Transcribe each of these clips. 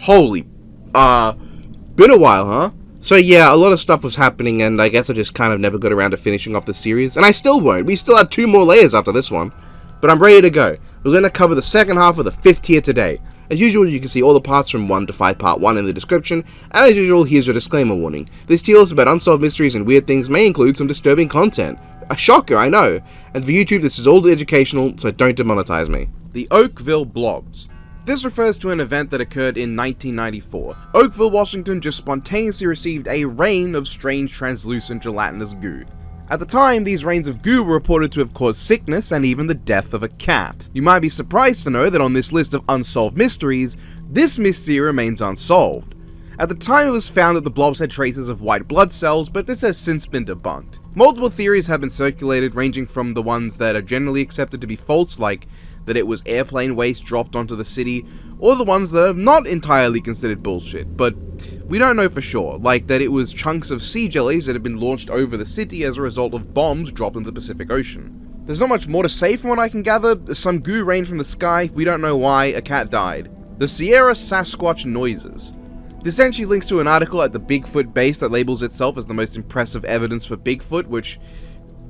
Holy, been a while, huh? So yeah, a lot of stuff was happening, and I guess I just kind of never got around to finishing off the series, and I still won't. We still have 2 more layers after this one, but I'm ready to go. We're going to cover the second half of the 5th tier today. As usual, you can see all the parts from 1 to 5 part 1 in the description, and as usual, here's your disclaimer warning. This tier list about unsolved mysteries and weird things may include some disturbing content. A shocker, I know. And for YouTube, this is all educational, so don't demonetize me. The Oakville Blobs. This refers to an event that occurred in 1994. Oakville, Washington just spontaneously received a rain of strange translucent gelatinous goo. At the time, these rains of goo were reported to have caused sickness and even the death of a cat. You might be surprised to know that on this list of unsolved mysteries, this mystery remains unsolved. At the time, it was found that the blobs had traces of white blood cells, but this has since been debunked. Multiple theories have been circulated, ranging from the ones that are generally accepted to be false, like that it was airplane waste dropped onto the city, or the ones that are not entirely considered bullshit, but we don't know for sure, like that it was chunks of sea jellies that had been launched over the city as a result of bombs dropped in the Pacific Ocean. There's not much more to say from what I can gather. Some goo rained from the sky, we don't know why, a cat died. The Sierra Sasquatch Noises. This entry links to an article at the Bigfoot base that labels itself as the most impressive evidence for Bigfoot, which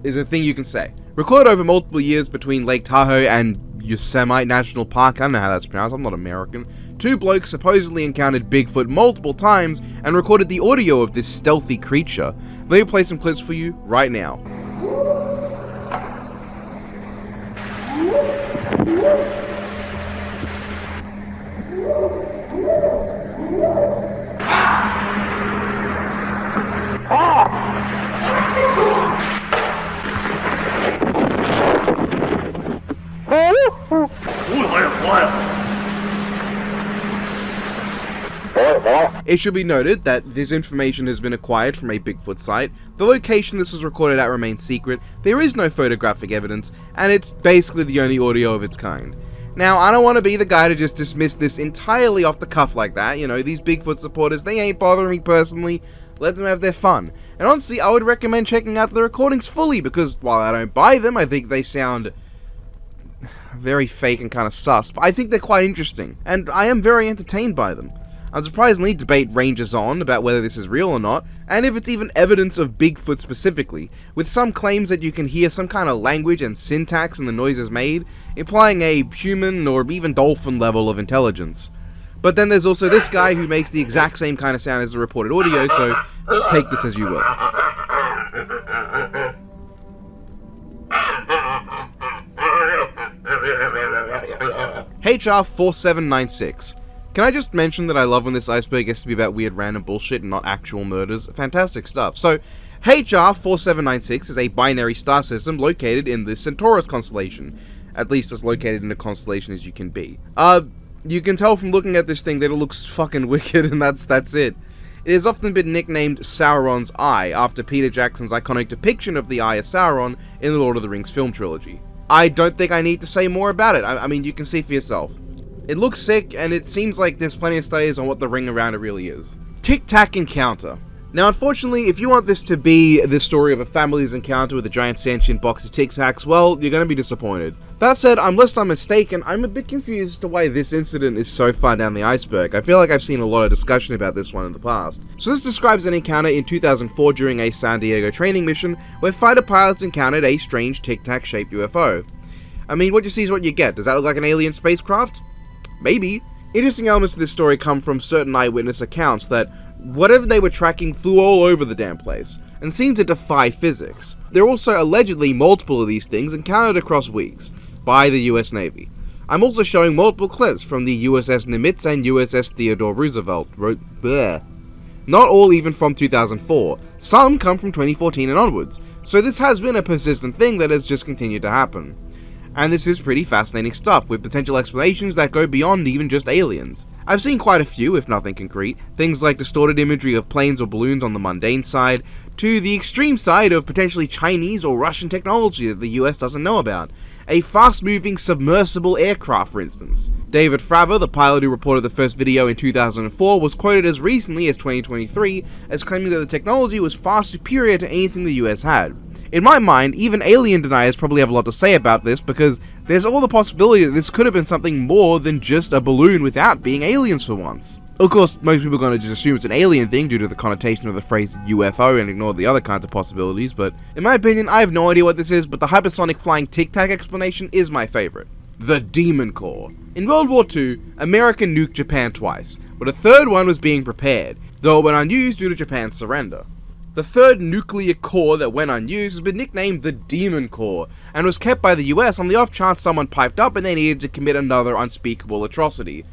is a thing you can say. Recorded over multiple years between Lake Tahoe and Yosemite National Park, I don't know how that's pronounced, I'm not American, 2 blokes supposedly encountered Bigfoot multiple times and recorded the audio of this stealthy creature. Let me play some clips for you right now. It should be noted that this information has been acquired from a Bigfoot site. The location this was recorded at remains secret, there is no photographic evidence, and it's basically the only audio of its kind. Now, I don't want to be the guy to just dismiss this entirely off the cuff like that. You know, these Bigfoot supporters, they ain't bothering me personally. Let them have their fun. And honestly, I would recommend checking out the recordings fully, because while I don't buy them, I think they sound very fake and kind of sus, but I think they're quite interesting, and I am very entertained by them. Unsurprisingly, debate ranges on about whether this is real or not, and if it's even evidence of Bigfoot specifically, with some claims that you can hear some kind of language and syntax in the noises made, implying a human or even dolphin level of intelligence. But then there's also this guy who makes the exact same kind of sound as the reported audio, so take this as you will. HR 4796. Can I just mention that I love when this iceberg gets to be about weird random bullshit and not actual murders? Fantastic stuff. So, HR 4796 is a binary star system located in the Centaurus constellation. At least as located in a constellation as you can be. You can tell from looking at this thing that it looks fucking wicked, and that's it. It has often been nicknamed Sauron's Eye, after Peter Jackson's iconic depiction of the Eye of Sauron in the Lord of the Rings film trilogy. I don't think I need to say more about it. I mean, you can see for yourself. It looks sick, and it seems like there's plenty of studies on what the ring around it really is. Tic Tac Encounter. Now, unfortunately, if you want this to be the story of a family's encounter with a giant sentient box of Tic Tacs, well, you're going to be disappointed. That said, unless I'm mistaken, I'm a bit confused as to why this incident is so far down the iceberg. I feel like I've seen a lot of discussion about this one in the past. So this describes an encounter in 2004 during a San Diego training mission, where fighter pilots encountered a strange Tic Tac shaped UFO. I mean, what you see is what you get. Does that look like an alien spacecraft? Maybe. Interesting elements of this story come from certain eyewitness accounts that whatever they were tracking flew all over the damn place, and seemed to defy physics. There are also allegedly multiple of these things encountered across weeks by the US Navy. I'm also showing multiple clips from the USS Nimitz and USS Theodore Roosevelt. Not all even from 2004, some come from 2014 and onwards, so this has been a persistent thing that has just continued to happen. And this is pretty fascinating stuff, with potential explanations that go beyond even just aliens. I've seen quite a few, if nothing concrete, things like distorted imagery of planes or balloons on the mundane side, to the extreme side of potentially Chinese or Russian technology that the US doesn't know about. A fast-moving submersible aircraft, for instance. David Fravor, the pilot who reported the first video in 2004, was quoted as recently as 2023 as claiming that the technology was far superior to anything the US had. In my mind, even alien deniers probably have a lot to say about this, because there's all the possibility that this could have been something more than just a balloon without being aliens for once. Of course, most people are going to just assume it's an alien thing due to the connotation of the phrase UFO and ignore the other kinds of possibilities, but in my opinion, I have no idea what this is, but the hypersonic flying Tic Tac explanation is my favorite. The Demon Core. In World War II, America nuked Japan twice, but a third one was being prepared, though it went unused due to Japan's surrender. The third nuclear core that went unused has been nicknamed the Demon Core, and was kept by the US on the off chance someone piped up and they needed to commit another unspeakable atrocity.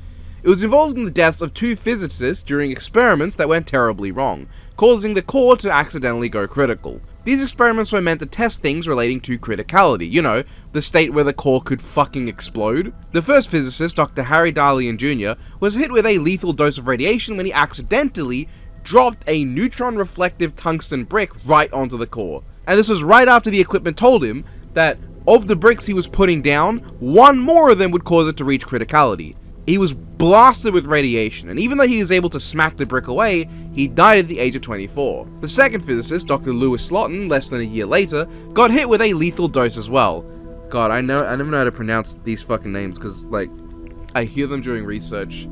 It was involved in the deaths of 2 physicists during experiments that went terribly wrong, causing the core to accidentally go critical. These experiments were meant to test things relating to criticality, you know, the state where the core could fucking explode. The first physicist, Dr. Harry Dalian Jr., was hit with a lethal dose of radiation when he accidentally dropped a neutron-reflective tungsten brick right onto the core. And this was right after the equipment told him that of the bricks he was putting down, one more of them would cause it to reach criticality. He was blasted with radiation, and even though he was able to smack the brick away, he died at the age of 24. The second physicist, Dr. Lewis Slotin, less than a year later, got hit with a lethal dose as well. God, I never know how to pronounce these fucking names, because, like, I hear them during research,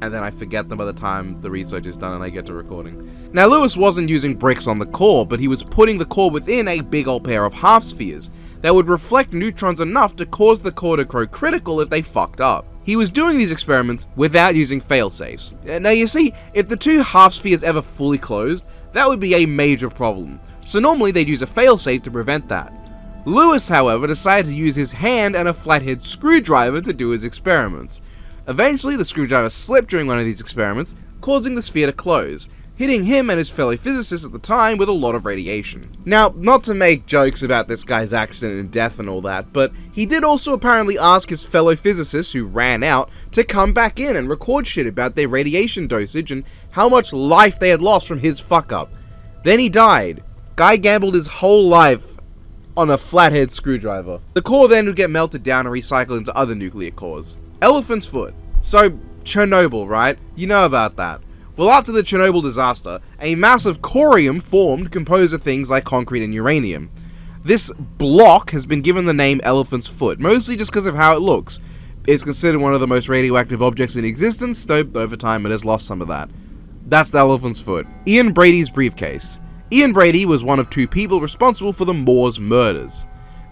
and then I forget them by the time the research is done and I get to recording. Now, Lewis wasn't using bricks on the core, but he was putting the core within a big old pair of half spheres that would reflect neutrons enough to cause the core to grow critical if they fucked up. He was doing these experiments without using failsafes. Now you see, if the 2 half spheres ever fully closed, that would be a major problem. So normally they'd use a failsafe to prevent that. Lewis, however, decided to use his hand and a flathead screwdriver to do his experiments. Eventually, the screwdriver slipped during one of these experiments, causing the sphere to close, hitting him and his fellow physicists at the time with a lot of radiation. Now, not to make jokes about this guy's accident and death and all that, but he did also apparently ask his fellow physicists who ran out to come back in and record shit about their radiation dosage and how much life they had lost from his fuck up. Then he died. Guy gambled his whole life on a flathead screwdriver. The core then would get melted down and recycled into other nuclear cores. Elephant's foot. So, Chernobyl, right? You know about that. Well, after the Chernobyl disaster, a massive corium formed composed of things like concrete and uranium. This block has been given the name Elephant's Foot, mostly just because of how it looks. It's considered one of the most radioactive objects in existence, though over time it has lost some of that. That's the Elephant's Foot. Ian Brady's briefcase. Ian Brady was one of 2 people responsible for the Moors murders.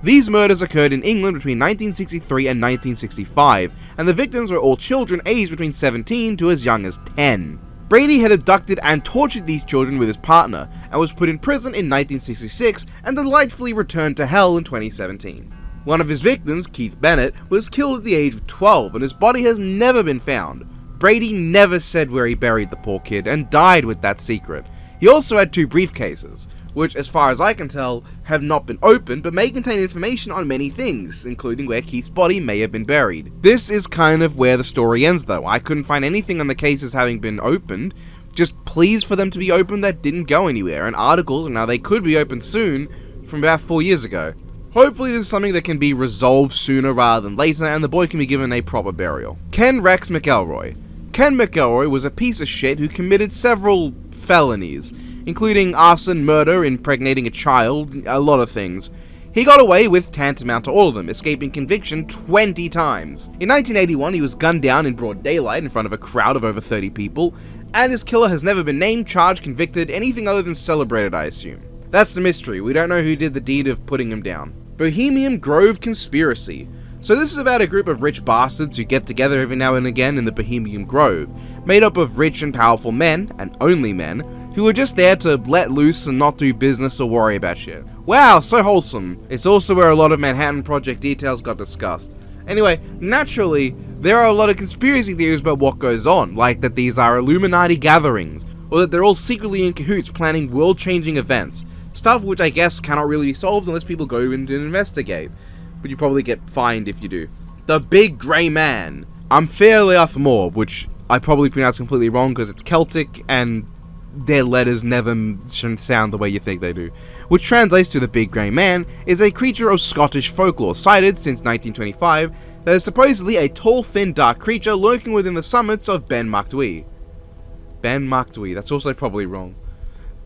These murders occurred in England between 1963 and 1965, and the victims were all children aged between 17 to as young as 10. Brady had abducted and tortured these children with his partner, and was put in prison in 1966 and delightfully returned to hell in 2017. One of his victims, Keith Bennett, was killed at the age of 12 and his body has never been found. Brady never said where he buried the poor kid and died with that secret. He also had 2 briefcases, which as far as I can tell have not been opened but may contain information on many things, including where Keith's body may have been buried. This is kind of where the story ends though. I couldn't find anything on the cases having been opened, just pleas for them to be opened that didn't go anywhere, and articles now they could be opened soon from about 4 years ago. Hopefully this is something that can be resolved sooner rather than later and the boy can be given a proper burial. Ken Rex McElroy. Ken McElroy was a piece of shit who committed several felonies, including arson, murder, impregnating a child, a lot of things. He got away with tantamount to all of them, escaping conviction 20 times. In 1981, he was gunned down in broad daylight in front of a crowd of over 30 people, and his killer has never been named, charged, convicted, anything other than celebrated, I assume. That's the mystery. We don't know who did the deed of putting him down. Bohemian Grove Conspiracy. So this is about a group of rich bastards who get together every now and again in the Bohemian Grove, made up of rich and powerful men, and only men, who are just there to let loose and not do business or worry about shit. Wow, so wholesome. It's also where a lot of Manhattan Project details got discussed. Anyway, naturally, there are a lot of conspiracy theories about what goes on, like that these are Illuminati gatherings, or that they're all secretly in cahoots planning world-changing events, stuff which I guess cannot really be solved unless people go in and investigate. But you probably get fined if you do. The Big Grey Man. I'm fairly off more, which I probably pronounced completely wrong because it's Celtic and their letters never sound the way you think they do. Which translates to the Big Grey Man, is a creature of Scottish folklore cited since 1925 that is supposedly a tall, thin, dark creature lurking within the summits of Ben Macdui. Ben Macdui, that's also probably wrong.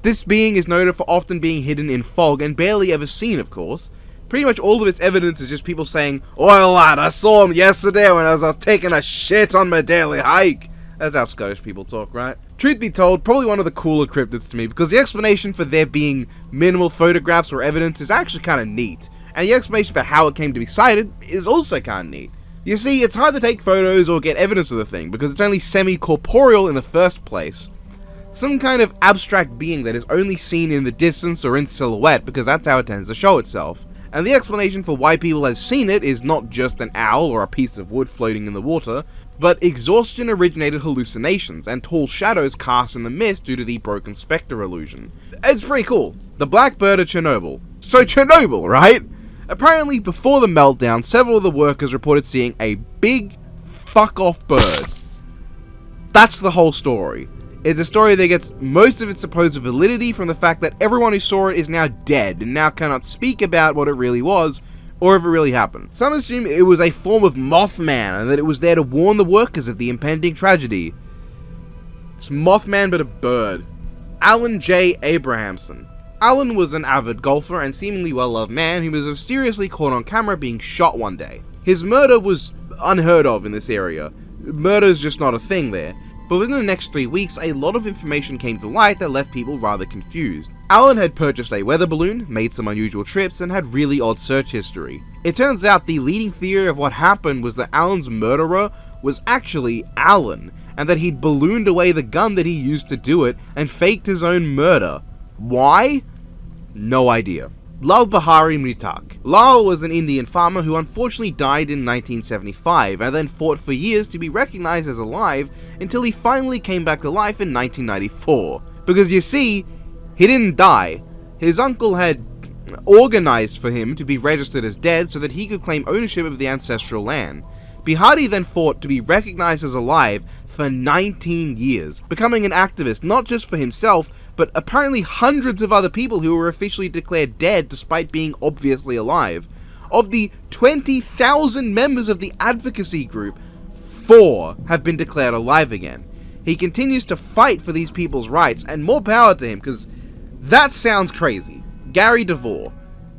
This being is noted for often being hidden in fog and barely ever seen, of course. Pretty much all of its evidence is just people saying, "Oh lad, I saw him yesterday when I was taking a shit on my daily hike." That's how Scottish people talk, right? Truth be told, probably one of the cooler cryptids to me, because the explanation for there being minimal photographs or evidence is actually kind of neat, and the explanation for how it came to be sighted is also kind of neat. You see, it's hard to take photos or get evidence of the thing, because it's only semi-corporeal in the first place. Some kind of abstract being that is only seen in the distance or in silhouette, because that's how it tends to show itself. And the explanation for why people have seen it is not just an owl or a piece of wood floating in the water, but exhaustion-originated hallucinations and tall shadows cast in the mist due to the broken spectre illusion. It's pretty cool. The Black Bird of Chernobyl. So Chernobyl, right? Apparently, before the meltdown, several of the workers reported seeing a big fuck-off bird. That's the whole story. It's a story that gets most of its supposed validity from the fact that everyone who saw it is now dead and now cannot speak about what it really was or if it really happened. Some assume it was a form of Mothman and that it was there to warn the workers of the impending tragedy. It's Mothman but a bird. Alan J. Abrahamson. Alan was an avid golfer and seemingly well-loved man who was mysteriously caught on camera being shot one day. His murder was unheard of in this area. Murder's just not a thing there. But within the next 3 weeks, a lot of information came to light that left people rather confused. Alan had purchased a weather balloon, made some unusual trips, and had really odd search history. It turns out the leading theory of what happened was that Alan's murderer was actually Alan, and that he'd ballooned away the gun that he used to do it and faked his own murder. Why? No idea. Lal Bahari Mritak. Lal was an Indian farmer who unfortunately died in 1975 and then fought for years to be recognized as alive until he finally came back to life in 1994. Because you see, he didn't die. His uncle had organized for him to be registered as dead so that he could claim ownership of the ancestral land. Bihari then fought to be recognized as alive for 19 years, becoming an activist not just for himself, but apparently hundreds of other people who were officially declared dead despite being obviously alive. Of the 20,000 members of the advocacy group, 4 have been declared alive again. He continues to fight for these people's rights, and more power to him, because that sounds crazy. Gary DeVore.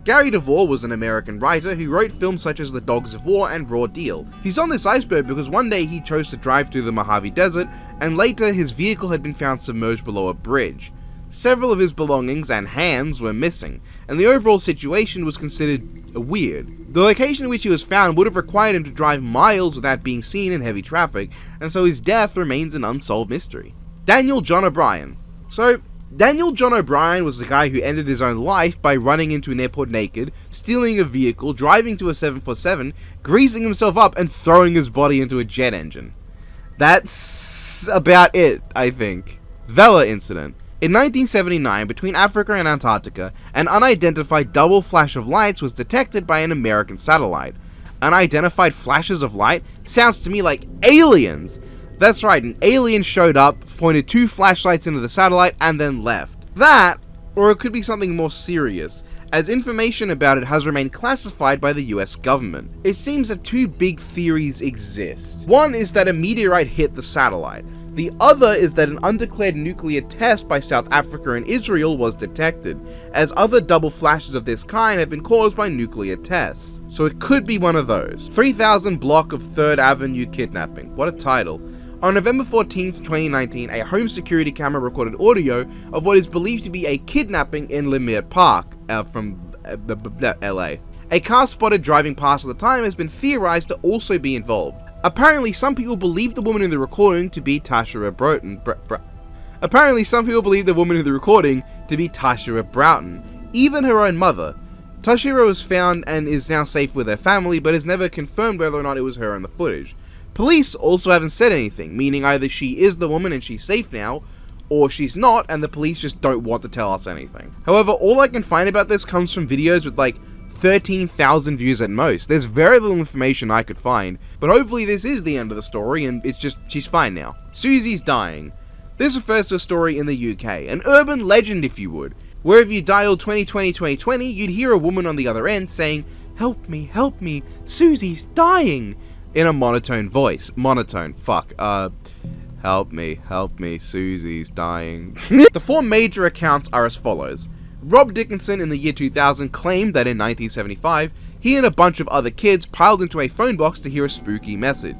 Gary DeVore was an American writer who wrote films such as The Dogs of War and Raw Deal. He's on this iceberg because one day he chose to drive through the Mojave Desert, and later his vehicle had been found submerged below a bridge. Several of his belongings and hands were missing, and the overall situation was considered weird. The location in which he was found would have required him to drive miles without being seen in heavy traffic, and so his death remains an unsolved mystery. Daniel John O'Brien. So, Daniel John O'Brien was the guy who ended his own life by running into an airport naked, stealing a vehicle, driving to a 747, greasing himself up, and throwing his body into a jet engine. That's about it, I think. Vela Incident. In 1979, between Africa and Antarctica, an unidentified double flash of lights was detected by an American satellite. Unidentified flashes of light sounds to me like aliens. That's right, an alien showed up, pointed 2 flashlights into the satellite, and then left. That, or it could be something more serious, as information about it has remained classified by the US government. It seems that 2 big theories exist. One is that a meteorite hit the satellite. The other is that an undeclared nuclear test by South Africa and Israel was detected, as other double flashes of this kind have been caused by nuclear tests. So it could be one of those. 3000 block of 3rd Avenue kidnapping. What a title. On November 14th, 2019, a home security camera recorded audio of what is believed to be a kidnapping in Lemire Park, from LA. A car spotted driving past at the time has been theorized to also be involved. Apparently, some people believe the woman in the recording to be Tashira Broughton. Even her own mother. Tashira was found and is now safe with her family, but is never confirmed whether or not it was her in the footage. Police also haven't said anything, meaning either she is the woman and she's safe now, or she's not and the police just don't want to tell us anything. However, all I can find about this comes from videos with like 13,000 views at most. There's very little information I could find, but hopefully this is the end of the story and it's just, she's fine now. Susie's dying. This refers to a story in the UK, an urban legend if you would, where if you dialed 2020, you'd hear a woman on the other end saying, help me, Susie's dying, in a monotone voice. Help me, Susie's dying. The 4 major accounts are as follows. Rob Dickinson in the year 2000 claimed that in 1975, he and a bunch of other kids piled into a phone box to hear a spooky message.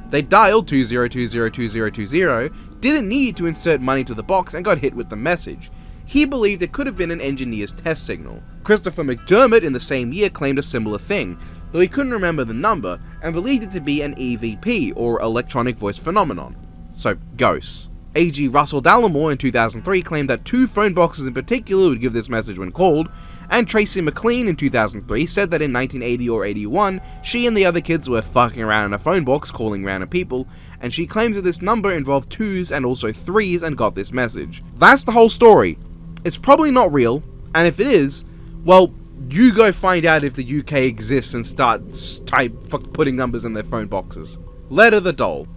They dialed 20202020, didn't need to insert money to the box, and got hit with the message. He believed it could have been an engineer's test signal. Christopher McDermott in the same year claimed a similar thing, though he couldn't remember the number, and believed it to be an EVP, or electronic voice phenomenon. So, ghosts. A.G. Russell Dallimore in 2003 claimed that 2 phone boxes in particular would give this message when called, and Tracy McLean in 2003 said that in 1980 or 81, she and the other kids were fucking around in a phone box calling random people, and she claims that this number involved 2s and also 3s and got this message. That's the whole story. It's probably not real, and if it is, well, you go find out if the UK exists and start putting numbers in their phone boxes. Letter the Doll.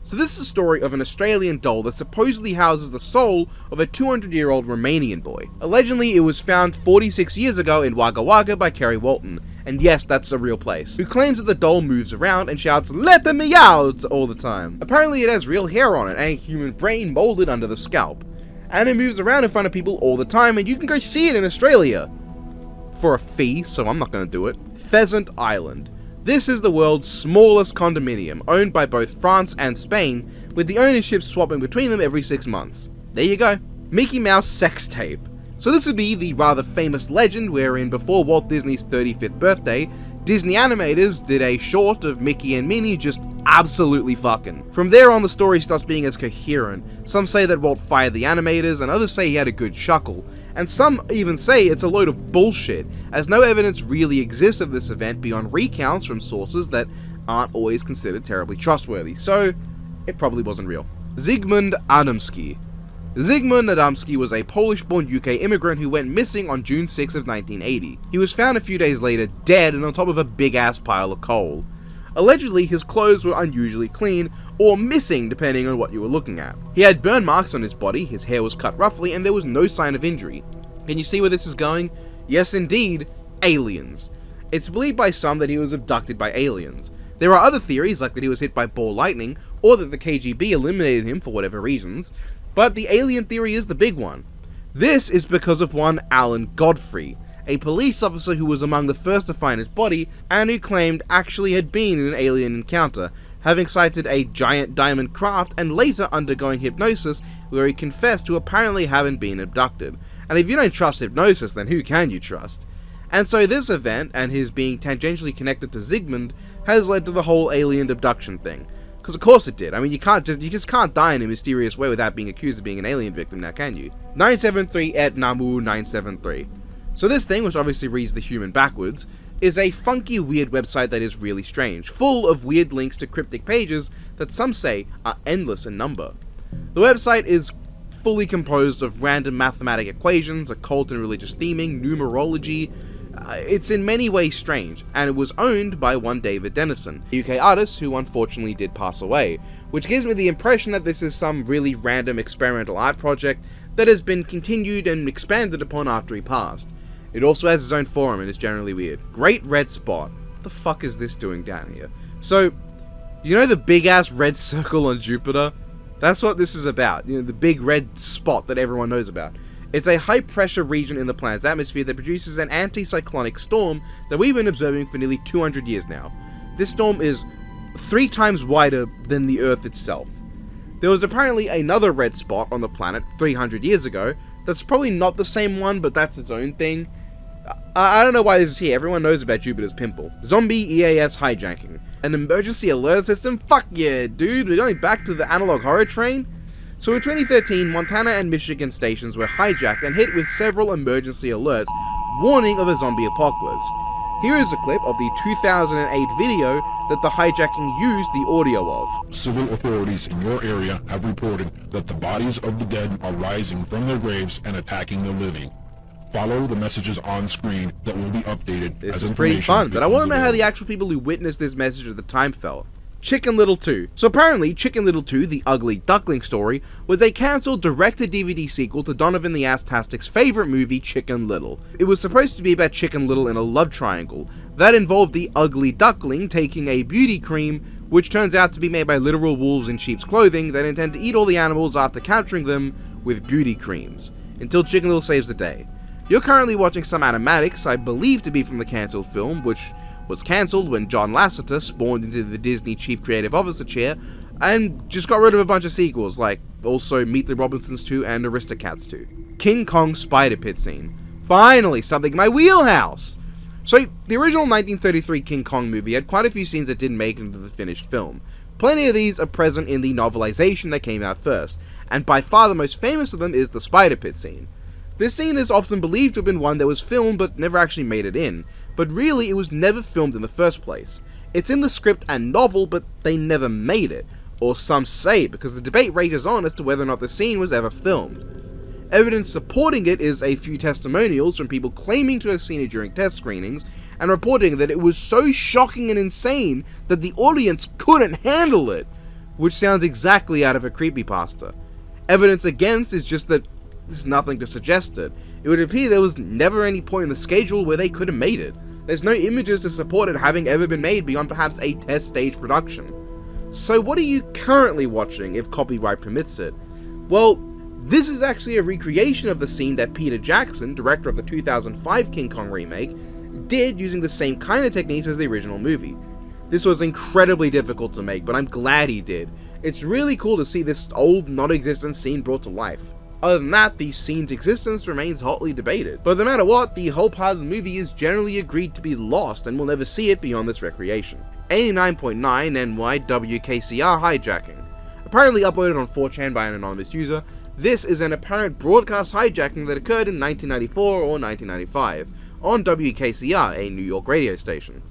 So this is a story of an Australian doll that supposedly houses the soul of a 200-year-old Romanian boy. Allegedly, it was found 46 years ago in Wagga Wagga by Kerry Walton, and yes, that's a real place, who claims that the doll moves around and shouts, "Let me out!" all the time. Apparently it has real hair on it and a human brain molded under the scalp, and it moves around in front of people all the time, and you can go see it in Australia. For a fee, so I'm not going to do it. Pheasant Island. This is the world's smallest condominium, owned by both France and Spain, with the ownership swapping between them every 6 months. There you go. Mickey Mouse sex tape. So this would be the rather famous legend wherein before Walt Disney's 35th birthday, Disney animators did a short of Mickey and Minnie just absolutely fucking. From there on, the story starts being as coherent. Some say that Walt fired the animators, and others say he had a good chuckle. And some even say it's a load of bullshit, as no evidence really exists of this event beyond recounts from sources that aren't always considered terribly trustworthy, so it probably wasn't real. Zygmunt Adamski. Zygmunt Adamski was a Polish-born UK immigrant who went missing on June 6 of 1980. He was found a few days later dead and on top of a big-ass pile of coal. Allegedly, his clothes were unusually clean, or missing depending on what you were looking at. He had burn marks on his body, his hair was cut roughly, and there was no sign of injury. Can you see where this is going? Yes indeed, aliens. It's believed by some that he was abducted by aliens. There are other theories, like that he was hit by ball lightning, or that the KGB eliminated him for whatever reasons, but the alien theory is the big one. This is because of one Alan Godfrey, a police officer who was among the first to find his body, and who claimed actually had been in an alien encounter, having sighted a giant diamond craft and later undergoing hypnosis where he confessed to apparently having been abducted. And if you don't trust hypnosis, then who can you trust? And so this event, and his being tangentially connected to Zygmunt, has led to the whole alien abduction thing. Because of course it did. I mean, you just can't die in a mysterious way without being accused of being an alien victim, now can you? 973 et Namu 973. So this thing, which obviously reads the human backwards, is a funky, weird website that is really strange, full of weird links to cryptic pages that some say are endless in number. The website is fully composed of random mathematic equations, occult and religious theming, numerology. It's in many ways strange, and it was owned by one David Dennison, a UK artist who unfortunately did pass away, which gives me the impression that this is some really random experimental art project that has been continued and expanded upon after he passed. It also has its own forum and is generally weird. Great Red Spot. What the fuck is this doing down here? So, you know the big ass red circle on Jupiter? That's what this is about. You know, the big red spot that everyone knows about. It's a high pressure region in the planet's atmosphere that produces an anticyclonic storm that we've been observing for nearly 200 years now. This storm is 3 times wider than the Earth itself. There was apparently another red spot on the planet 300 years ago. That's probably not the same one, but that's its own thing. I don't know why this is here. Everyone knows about Jupiter's pimple. Zombie EAS hijacking. An emergency alert system? Fuck yeah, dude. We're going back to the analog horror train? So in 2013, Montana and Michigan stations were hijacked and hit with several emergency alerts, warning of a zombie apocalypse. Here is a clip of the 2008 video that the hijacking used the audio of. Civil authorities in your area have reported that the bodies of the dead are rising from their graves and attacking the living. Follow the messages on screen that will be updated This as is pretty information fun, but I want to know how becomes the actual people who witnessed this message at the time felt. Chicken Little 2. So apparently, Chicken Little 2, the ugly duckling story, was a cancelled direct-to-DVD sequel to Donovan the Ass-tastic's favourite movie, Chicken Little. It was supposed to be about Chicken Little in a love triangle. That involved the ugly duckling taking a beauty cream, which turns out to be made by literal wolves in sheep's clothing that intend to eat all the animals after capturing them with beauty creams, until Chicken Little saves the day. You're currently watching some animatics I believe to be from the cancelled film, which was cancelled when John Lasseter spawned into the Disney Chief Creative Officer chair and just got rid of a bunch of sequels, like also Meet the Robinsons 2 and Aristocats 2. King Kong Spider Pit scene. Finally, something in my wheelhouse! So, the original 1933 King Kong movie had quite a few scenes that didn't make it into the finished film. Plenty of these are present in the novelization that came out first, and by far the most famous of them is the Spider Pit scene. This scene is often believed to have been one that was filmed but never actually made it in, but really it was never filmed in the first place. It's in the script and novel, but they never made it, or some say, because the debate rages on as to whether or not the scene was ever filmed. Evidence supporting it is a few testimonials from people claiming to have seen it during test screenings, and reporting that it was so shocking and insane that the audience couldn't handle it, which sounds exactly out of a creepypasta. Evidence against is just that there's nothing to suggest it. It would appear there was never any point in the schedule where they could have made it. There's no images to support it having ever been made beyond perhaps a test stage production. So what are you currently watching if copyright permits it? Well, this is actually a recreation of the scene that Peter Jackson, director of the 2005 King Kong remake, did using the same kind of techniques as the original movie. This was incredibly difficult to make, but I'm glad he did. It's really cool to see this old, non-existent scene brought to life. Other than that, the scene's existence remains hotly debated, but no matter what, the whole part of the movie is generally agreed to be lost and we'll never see it beyond this recreation. 89.9 NY WKCR hijacking. Apparently uploaded on 4chan by an anonymous user, this is an apparent broadcast hijacking that occurred in 1994 or 1995 on WKCR, a New York radio station.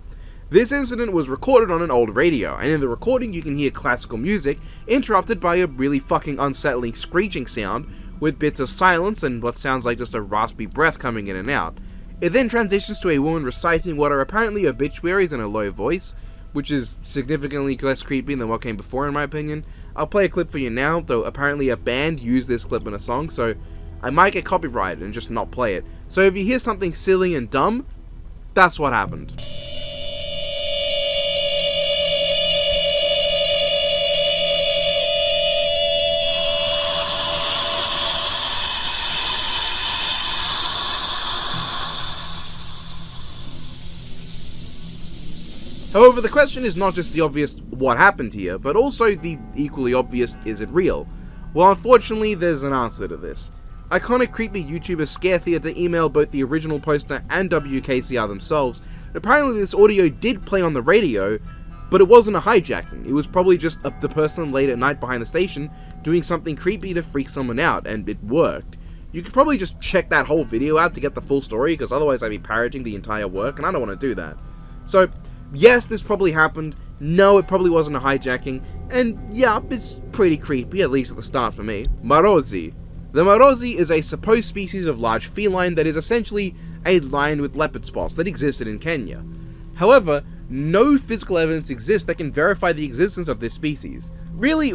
This incident was recorded on an old radio, and in the recording you can hear classical music interrupted by a really fucking unsettling screeching sound with bits of silence and what sounds like just a raspy breath coming in and out. It then transitions to a woman reciting what are apparently obituaries in a low voice, which is significantly less creepy than what came before in my opinion. I'll play a clip for you now, though apparently a band used this clip in a song, so I might get copyrighted and just not play it. So if you hear something silly and dumb, that's what happened. However, the question is not just the obvious what happened here, but also the equally obvious is it real? Well, unfortunately, there's an answer to this. Iconic creepy YouTuber Scare Theater emailed both the original poster and WKCR themselves. Apparently this audio did play on the radio, but it wasn't a hijacking. It was probably just the person late at night behind the station doing something creepy to freak someone out, and it worked. You could probably just check that whole video out to get the full story, because otherwise I'd be parroting the entire work, and I don't want to do that. So, yes, this probably happened. No, it probably wasn't a hijacking. And yup, it's pretty creepy, at least at the start for me. Marozi. The Marozi is a supposed species of large feline that is essentially a lion with leopard spots that existed in Kenya. However, no physical evidence exists that can verify the existence of this species. Really,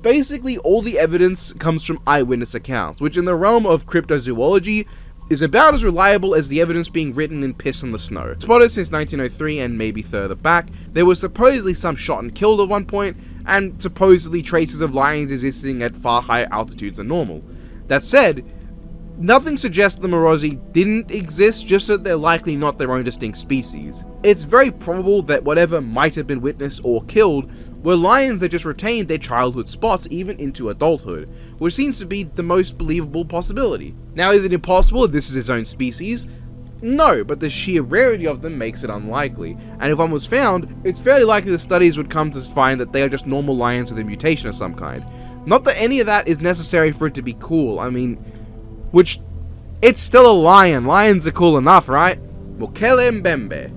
basically all the evidence comes from eyewitness accounts, which in the realm of cryptozoology is about as reliable as the evidence being written in piss in the snow. Spotted since 1903 and maybe further back, there was supposedly some shot and killed at one point, and supposedly traces of lions existing at far higher altitudes than normal. That said, nothing suggests the Marozi didn't exist, just that they're likely not their own distinct species. It's very probable that whatever might have been witnessed or killed were lions that just retained their childhood spots even into adulthood, which seems to be the most believable possibility. Now, is it impossible that this is its own species? No, but the sheer rarity of them makes it unlikely, and if one was found, it's fairly likely the studies would come to find that they are just normal lions with a mutation of some kind. Not that any of that is necessary for it to be cool, I mean, it's still a lion. Lions are cool enough, right? Mokele Mbembe.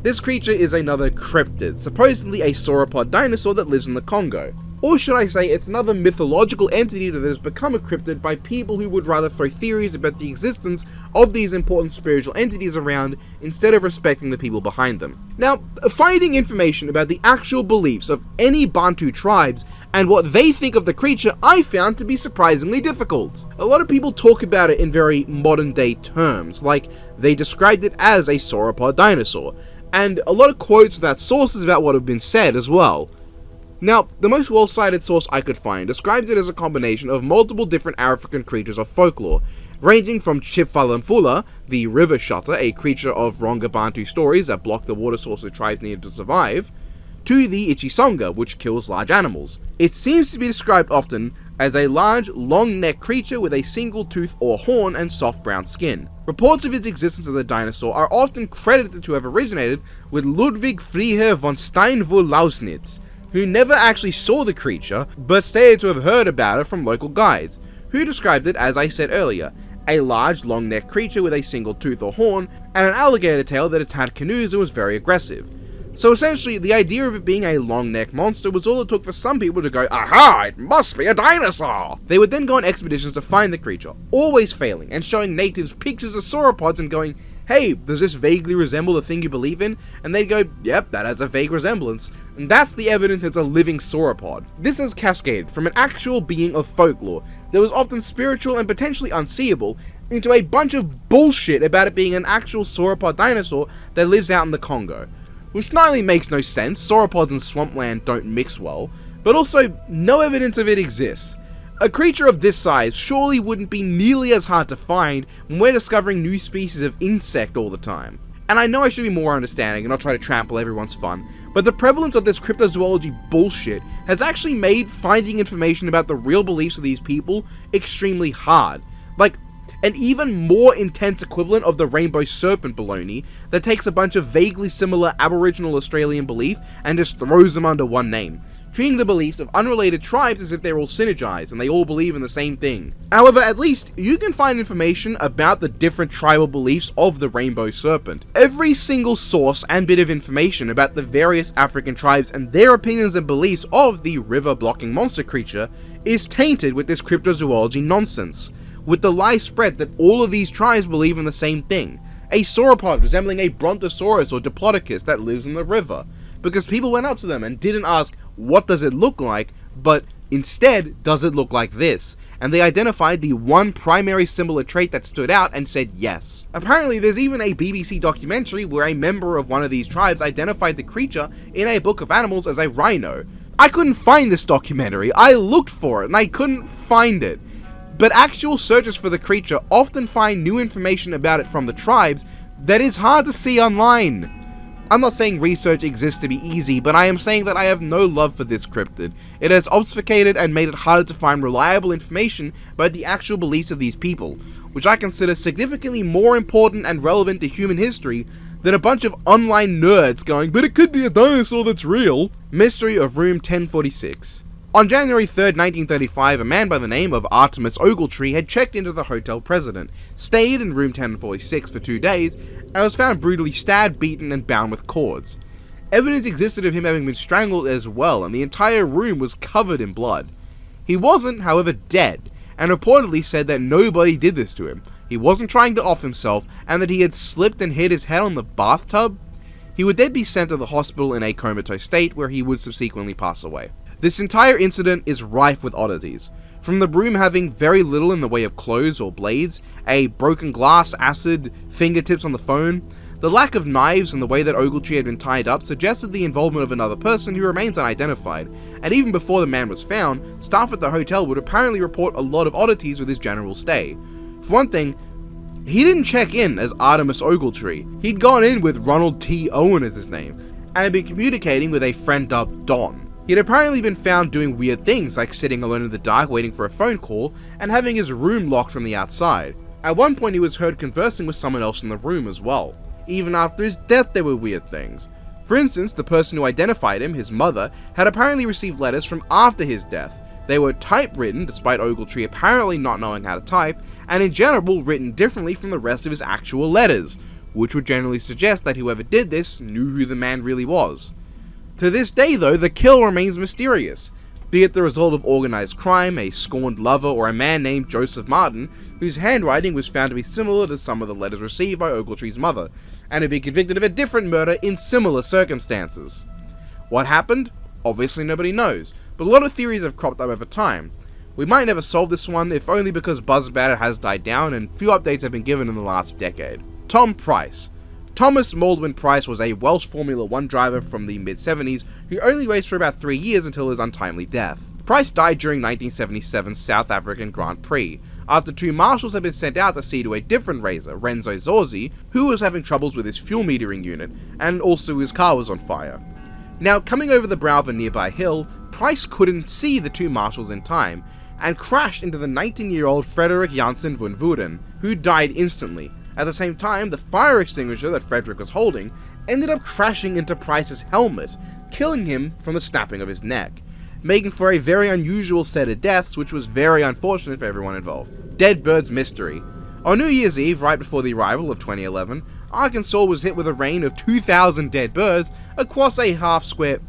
This creature is another cryptid, supposedly a sauropod dinosaur that lives in the Congo. Or should I say, it's another mythological entity that has become a cryptid by people who would rather throw theories about the existence of these important spiritual entities around instead of respecting the people behind them. Now, finding information about the actual beliefs of any Bantu tribes and what they think of the creature I found to be surprisingly difficult. A lot of people talk about it in very modern day terms, like they described it as a sauropod dinosaur, and a lot of quotes without sources about what have been said as well. Now, the most well-cited source I could find describes it as a combination of multiple different African creatures of folklore, ranging from Chipfalamfula, the river shutter, a creature of Rongabantu stories that block the water source the tribes needed to survive, to the Ichisonga, which kills large animals. It seems to be described often as a large, long-necked creature with a single tooth or horn and soft brown skin. Reports of its existence as a dinosaur are often credited to have originated with Ludwig Freiherr von Steinwohl-Lausnitz, who never actually saw the creature, but stated to have heard about it from local guides, who described it, as I said earlier, a large, long-necked creature with a single tooth or horn, and an alligator tail that attacked canoes and was very aggressive. So essentially, the idea of it being a long-necked monster was all it took for some people to go, "Aha, it must be a dinosaur!" They would then go on expeditions to find the creature, always failing, and showing natives pictures of sauropods and going, "Hey, does this vaguely resemble the thing you believe in?" And they'd go, "Yep, that has a vague resemblance." And that's the evidence it's a living sauropod. This has cascaded from an actual being of folklore that was often spiritual and potentially unseeable, into a bunch of bullshit about it being an actual sauropod dinosaur that lives out in the Congo. Which not only makes no sense, sauropods and swampland don't mix well, but also no evidence of it exists. A creature of this size surely wouldn't be nearly as hard to find when we're discovering new species of insect all the time. And I know I should be more understanding and not try to trample everyone's fun, but the prevalence of this cryptozoology bullshit has actually made finding information about the real beliefs of these people extremely hard. Like, an even more intense equivalent of the rainbow serpent baloney that takes a bunch of vaguely similar Aboriginal Australian belief and just throws them under one name, treating the beliefs of unrelated tribes as if they're all synergized and they all believe in the same thing. However, at least you can find information about the different tribal beliefs of the rainbow serpent. Every single source and bit of information about the various African tribes and their opinions and beliefs of the river-blocking monster creature is tainted with this cryptozoology nonsense, with the lie spread that all of these tribes believe in the same thing, a sauropod resembling a Brontosaurus or Diplodocus that lives in the river, because people went up to them and didn't ask, what does it look like, but instead, does it look like this? And they identified the one primary similar trait that stood out and said yes. Apparently, there's even a BBC documentary where a member of one of these tribes identified the creature in a book of animals as a rhino. I couldn't find this documentary. I looked for it and I couldn't find it. But actual searchers for the creature often find new information about it from the tribes that is hard to see online. I'm not saying research exists to be easy, but I am saying that I have no love for this cryptid. It has obfuscated and made it harder to find reliable information about the actual beliefs of these people, which I consider significantly more important and relevant to human history than a bunch of online nerds going, "But it could be a dinosaur that's real." Mystery of Room 1046. On January 3rd, 1935, a man by the name of Artemis Ogletree had checked into the hotel President, stayed in room 1046 for 2 days, and was found brutally stabbed, beaten, and bound with cords. Evidence existed of him having been strangled as well, and the entire room was covered in blood. He wasn't, however, dead, and reportedly said that nobody did this to him. He wasn't trying to off himself, and that he had slipped and hit his head on the bathtub. He would then be sent to the hospital in a comatose state, where he would subsequently pass away. This entire incident is rife with oddities, from the room having very little in the way of clothes or blades, a broken glass, acid, fingertips on the phone. The lack of knives and the way that Ogletree had been tied up suggested the involvement of another person who remains unidentified, and even before the man was found, staff at the hotel would apparently report a lot of oddities with his general stay. For one thing, he didn't check in as Artemis Ogletree. He'd gone in with Ronald T. Owen as his name, and had been communicating with a friend dubbed Don. He had apparently been found doing weird things like sitting alone in the dark waiting for a phone call and having his room locked from the outside. At one point he was heard conversing with someone else in the room as well. Even after his death there were weird things. For instance, the person who identified him, his mother, had apparently received letters from after his death. They were typewritten, despite Ogletree apparently not knowing how to type, and in general written differently from the rest of his actual letters, which would generally suggest that whoever did this knew who the man really was. To this day, though, the kill remains mysterious, be it the result of organized crime, a scorned lover, or a man named Joseph Martin, whose handwriting was found to be similar to some of the letters received by Ogletree's mother, and had been convicted of a different murder in similar circumstances. What happened? Obviously nobody knows, but a lot of theories have cropped up over time. We might never solve this one, if only because buzz about it has died down and few updates have been given in the last decade. Tom Price. Thomas Maldwin Price was a Welsh Formula 1 driver from the mid-70s who only raced for about 3 years until his untimely death. Price died during 1977's South African Grand Prix, after 2 marshals had been sent out to see to a different racer, Renzo Zorzi, who was having troubles with his fuel metering unit, and also his car was on fire. Now, coming over the brow of a nearby hill, Price couldn't see the 2 marshals in time, and crashed into the 19-year-old Frederik Jansen van Woerden, who died instantly. At the same time, the fire extinguisher that Frederick was holding ended up crashing into Price's helmet, killing him from the snapping of his neck, making for a very unusual set of deaths, which was very unfortunate for everyone involved. Dead Birds Mystery. On New Year's Eve, right before the arrival of 2011, Arkansas was hit with a rain of 2,000 dead birds across a half square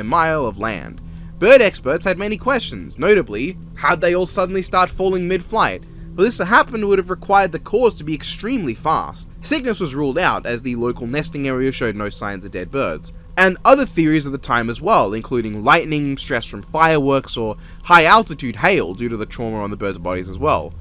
mile of land. Bird experts had many questions, notably, how'd they all suddenly start falling mid-flight? For this to happen would have required the cause to be extremely fast. Sickness was ruled out, as the local nesting area showed no signs of dead birds. And other theories of the time as well, including lightning, stress from fireworks, or high-altitude hail due to the trauma on the birds' bodies as well.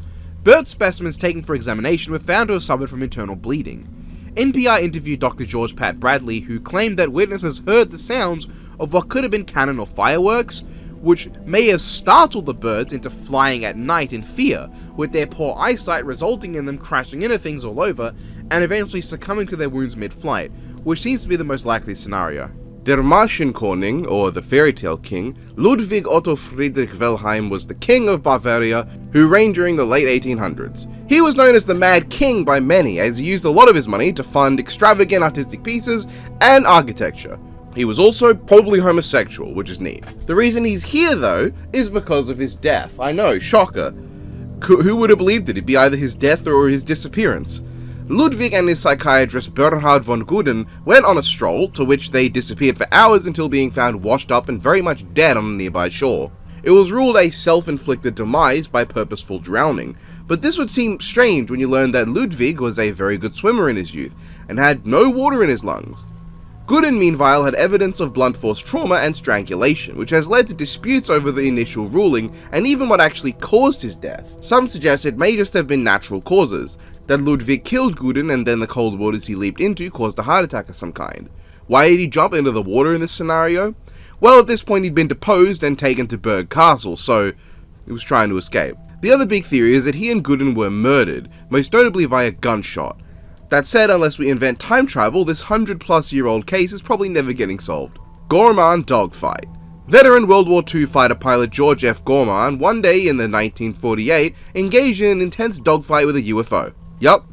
Bird specimens taken for examination were found to have suffered from internal bleeding. NPR interviewed Dr. George Pat Bradley, who claimed that witnesses heard the sounds of what could have been cannon or fireworks, which may have startled the birds into flying at night in fear, with their poor eyesight resulting in them crashing into things all over, and eventually succumbing to their wounds mid-flight, which seems to be the most likely scenario. Der Märchenkönig, or the Fairy Tale King, Ludwig Otto Friedrich Wilhelm was the King of Bavaria, who reigned during the late 1800s. He was known as the Mad King by many, as he used a lot of his money to fund extravagant artistic pieces and architecture. He was also probably homosexual, which is neat. The reason he's here, though, is because of his death. I know, shocker. Who would have believed it? It'd be either his death or his disappearance. Ludwig and his psychiatrist Bernhard von Guden went on a stroll, to which they disappeared for hours until being found washed up and very much dead on a nearby shore. It was ruled a self-inflicted demise by purposeful drowning, but this would seem strange when you learn that Ludwig was a very good swimmer in his youth, and had no water in his lungs. Guden, meanwhile, had evidence of blunt force trauma and strangulation, which has led to disputes over the initial ruling and even what actually caused his death. Some suggest it may just have been natural causes, that Ludwig killed Guden and then the cold waters he leaped into caused a heart attack of some kind. Why did he jump into the water in this scenario? Well, at this point he'd been deposed and taken to Berg Castle, so he was trying to escape. The other big theory is that he and Guden were murdered, most notably via gunshot. That said, unless we invent time travel, this 100-plus-year-old case is probably never getting solved. Gorman dogfight. Veteran World War II fighter pilot George F. Gorman, one day in the 1948, engaged in an intense dogfight with a UFO. Yup.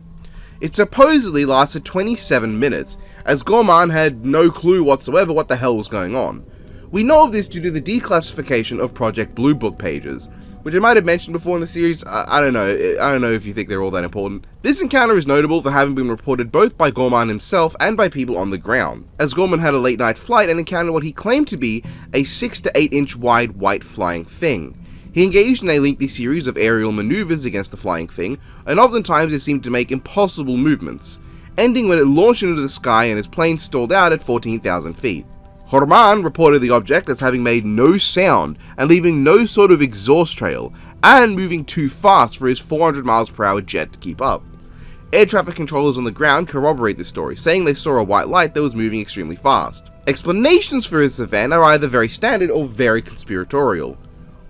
It supposedly lasted 27 minutes, as Gorman had no clue whatsoever what the hell was going on. We know of this due to the declassification of Project Blue Book pages, which I might have mentioned before in the series. I don't know if you think they're all that important. This encounter is notable for having been reported both by Gorman himself and by people on the ground, as Gorman had a late night flight and encountered what he claimed to be a 6 to 8 inch wide white flying thing. He engaged in a lengthy series of aerial maneuvers against the flying thing, and oftentimes it seemed to make impossible movements, ending when it launched into the sky and his plane stalled out at 14,000 feet. Gorman reported the object as having made no sound and leaving no sort of exhaust trail, and moving too fast for his 400 miles per hour jet to keep up. Air traffic controllers on the ground corroborate this story, saying they saw a white light that was moving extremely fast. Explanations for this event are either very standard or very conspiratorial.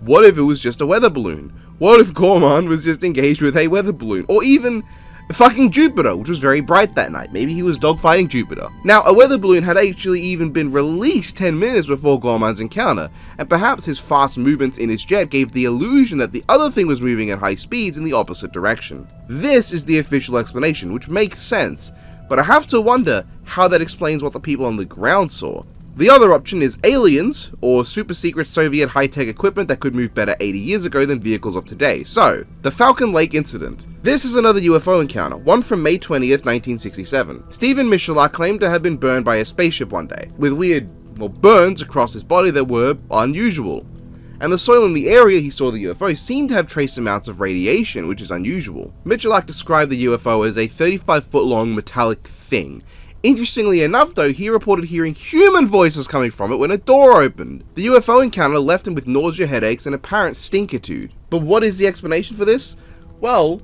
What if it was just a weather balloon? What if Gorman was just engaged with a weather balloon? Or even fucking Jupiter, which was very bright that night. Maybe he was dogfighting Jupiter. Now, a weather balloon had actually even been released 10 minutes before Gorman's encounter, and perhaps his fast movements in his jet gave the illusion that the other thing was moving at high speeds in the opposite direction. This is the official explanation, which makes sense, but I have to wonder how that explains what the people on the ground saw. The other option is aliens, or super secret Soviet high-tech equipment that could move better 80 years ago than vehicles of today. So, the Falcon Lake incident. This is another UFO encounter, one from May 20th, 1967. Stephen Michalak claimed to have been burned by a spaceship one day, with weird, burns across his body that were unusual. And the soil in the area he saw the UFO seemed to have trace amounts of radiation, which is unusual. Michalak described the UFO as a 35-foot-long metallic thing. Interestingly enough though, he reported hearing human voices coming from it when a door opened. The UFO encounter left him with nausea, headaches, and apparent stinkitude. But what is the explanation for this? Well,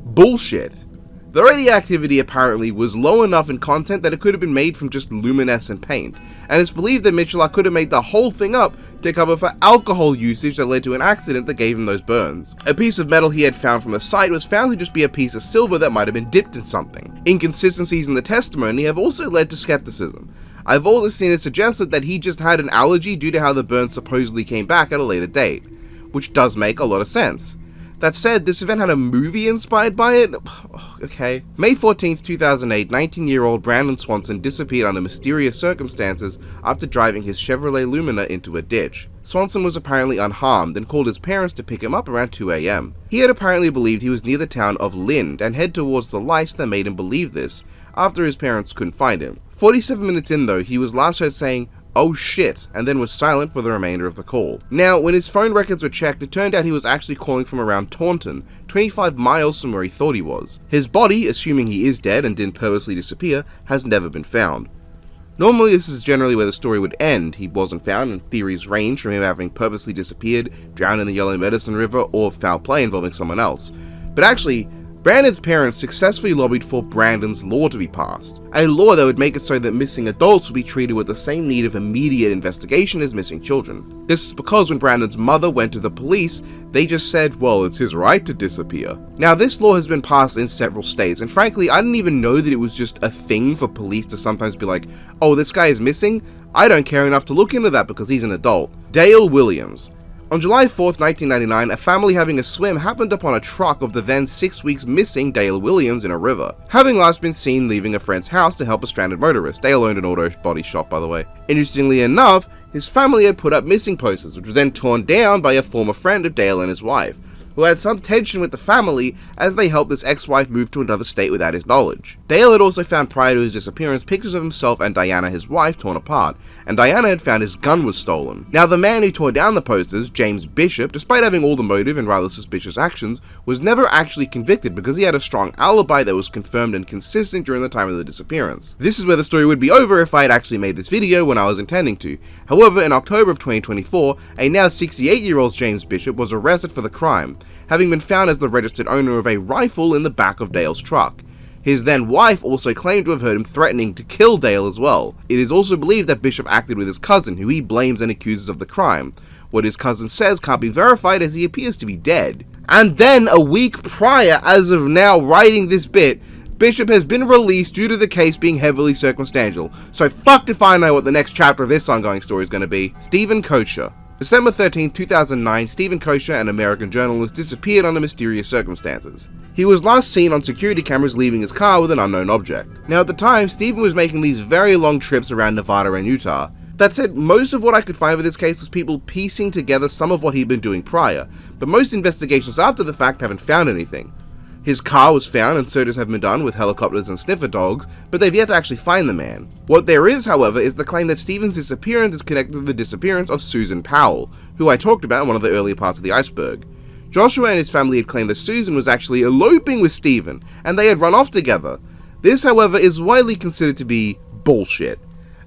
bullshit. The radioactivity apparently was low enough in content that it could have been made from just luminescent paint, and it's believed that Michalak could have made the whole thing up to cover for alcohol usage that led to an accident that gave him those burns. A piece of metal he had found from the site was found to just be a piece of silver that might have been dipped in something. Inconsistencies in the testimony have also led to skepticism. I've also seen it suggested that he just had an allergy due to how the burns supposedly came back at a later date, which does make a lot of sense. That said, this event had a movie inspired by it? Okay. May 14th, 2008, 19-year-old Brandon Swanson disappeared under mysterious circumstances after driving his Chevrolet Lumina into a ditch. Swanson was apparently unharmed and called his parents to pick him up around 2 AM. He had apparently believed he was near the town of Lind and head towards the lights that made him believe this, after his parents couldn't find him. 47 minutes in though, he was last heard saying, "Oh shit," and then was silent for the remainder of the call. Now, when his phone records were checked, it turned out he was actually calling from around Taunton, 25 miles from where he thought he was. His body, assuming he is dead and didn't purposely disappear, has never been found. Normally this is generally where the story would end. He wasn't found, and theories range from him having purposely disappeared, drowned in the Yellow Medicine River, or foul play involving someone else. But actually, Brandon's parents successfully lobbied for Brandon's Law to be passed, a law that would make it so that missing adults would be treated with the same need of immediate investigation as missing children. This is because when Brandon's mother went to the police, they just said, well, it's his right to disappear. Now, this law has been passed in several states, and frankly, I didn't even know that it was just a thing for police to sometimes be like, oh, this guy is missing? I don't care enough to look into that because he's an adult. Dale Williams. On July 4th, 1999, a family having a swim happened upon a truck of the then 6 weeks missing Dale Williams in a river, having last been seen leaving a friend's house to help a stranded motorist. Dale owned an auto body shop, by the way. Interestingly enough, his family had put up missing posters, which were then torn down by a former friend of Dale and his wife, who had some tension with the family as they helped this ex-wife move to another state without his knowledge. Dale had also found prior to his disappearance pictures of himself and Diana, his wife, torn apart, and Diana had found his gun was stolen. Now, the man who tore down the posters, James Bishop, despite having all the motive and rather suspicious actions, was never actually convicted because he had a strong alibi that was confirmed and consistent during the time of the disappearance. This is where the story would be over if I had actually made this video when I was intending to. However, in October of 2024, a now 68-year-old James Bishop was arrested for the crime, having been found as the registered owner of a rifle in the back of Dale's truck. His then wife also claimed to have heard him threatening to kill Dale as well. It is also believed that Bishop acted with his cousin, who he blames and accuses of the crime. What his cousin says can't be verified as he appears to be dead. And then a week prior, as of now writing this bit, Bishop has been released due to the case being heavily circumstantial. So fucked if I know what the next chapter of this ongoing story is going to be. Stephen Kosher. December 13, 2009, Stephen Kosher, an American journalist, disappeared under mysterious circumstances. He was last seen on security cameras leaving his car with an unknown object. Now at the time, Stephen was making these very long trips around Nevada and Utah. That said, most of what I could find for this case was people piecing together some of what he'd been doing prior, but most investigations after the fact haven't found anything. His car was found and searches have been done with helicopters and sniffer dogs, but they've yet to actually find the man. What there is, however, is the claim that Stephen's disappearance is connected to the disappearance of Susan Powell, who I talked about in one of the earlier parts of the iceberg. Joshua and his family had claimed that Susan was actually eloping with Stephen, and they had run off together. This, however, is widely considered to be bullshit.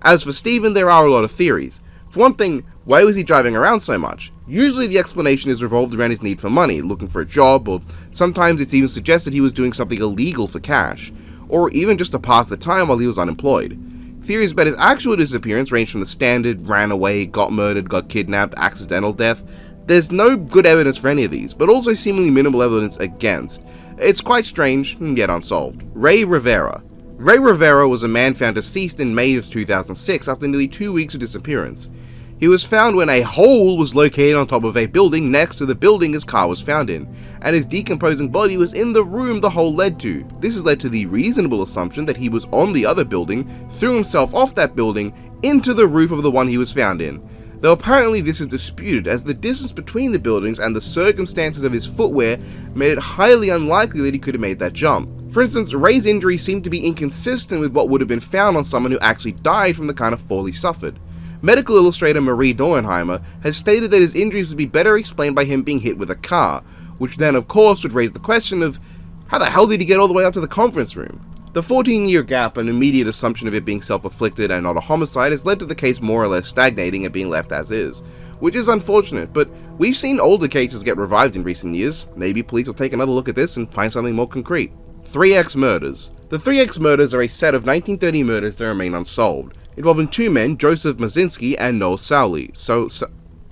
As for Stephen, there are a lot of theories. For one thing, why was he driving around so much? Usually the explanation is revolved around his need for money, looking for a job, or sometimes it's even suggested he was doing something illegal for cash, or even just to pass the time while he was unemployed. Theories about his actual disappearance range from the standard ran away, got murdered, got kidnapped, accidental death. There's no good evidence for any of these, but also seemingly minimal evidence against. It's quite strange, yet unsolved. Ray Rivera. Ray Rivera was a man found deceased in May of 2006 after nearly 2 weeks of disappearance. He was found when a hole was located on top of a building next to the building his car was found in, and his decomposing body was in the room the hole led to. This has led to the reasonable assumption that he was on the other building, threw himself off that building, into the roof of the one he was found in. Though apparently this is disputed, as the distance between the buildings and the circumstances of his footwear made it highly unlikely that he could have made that jump. For instance, Ray's injuries seemed to be inconsistent with what would have been found on someone who actually died from the kind of fall he suffered. Medical illustrator Marie Dornheimer has stated that his injuries would be better explained by him being hit with a car, which then of course would raise the question of, how the hell did he get all the way up to the conference room? The 14-year gap and immediate assumption of it being self-afflicted and not a homicide has led to the case more or less stagnating and being left as is, which is unfortunate, but we've seen older cases get revived in recent years. Maybe police will take another look at this and find something more concrete. 3X Murders. The 3X Murders are a set of 1930 murders that remain unsolved, involving two men, Joseph Mazinski and Noel Sowley,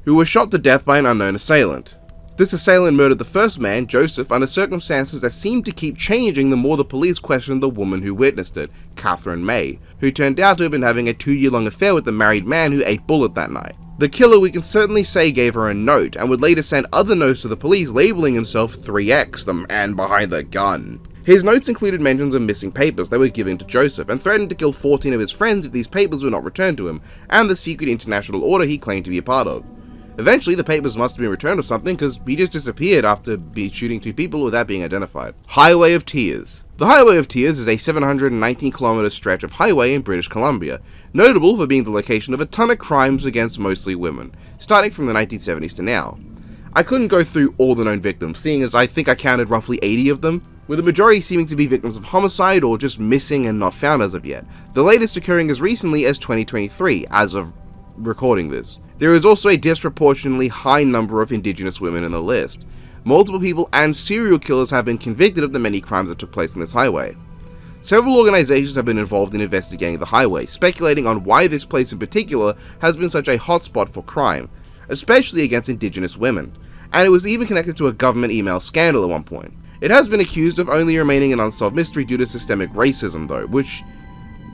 who were shot to death by an unknown assailant. This assailant murdered the first man, Joseph, under circumstances that seemed to keep changing the more the police questioned the woman who witnessed it, Catherine May, who turned out to have been having a 2-year-long affair with the married man who ate bullet that night. The killer, we can certainly say, gave her a note, and would later send other notes to the police labeling himself 3X, the man behind the gun. His notes included mentions of missing papers they were giving to Joseph, and threatened to kill 14 of his friends if these papers were not returned to him, and the secret international order he claimed to be a part of. Eventually, the papers must have been returned or something, because he just disappeared after shooting 2 people without being identified. Highway of Tears. The Highway of Tears is a 719-kilometer stretch of highway in British Columbia, notable for being the location of a ton of crimes against mostly women, starting from the 1970s to now. I couldn't go through all the known victims, seeing as I think I counted roughly 80 of them, with the majority seeming to be victims of homicide or just missing and not found as of yet, the latest occurring as recently as 2023, as of recording this. There is also a disproportionately high number of Indigenous women in the list. Multiple people and serial killers have been convicted of the many crimes that took place on this highway. Several organizations have been involved in investigating the highway, speculating on why this place in particular has been such a hotspot for crime, especially against Indigenous women, and it was even connected to a government email scandal at one point. It has been accused of only remaining an unsolved mystery due to systemic racism though, which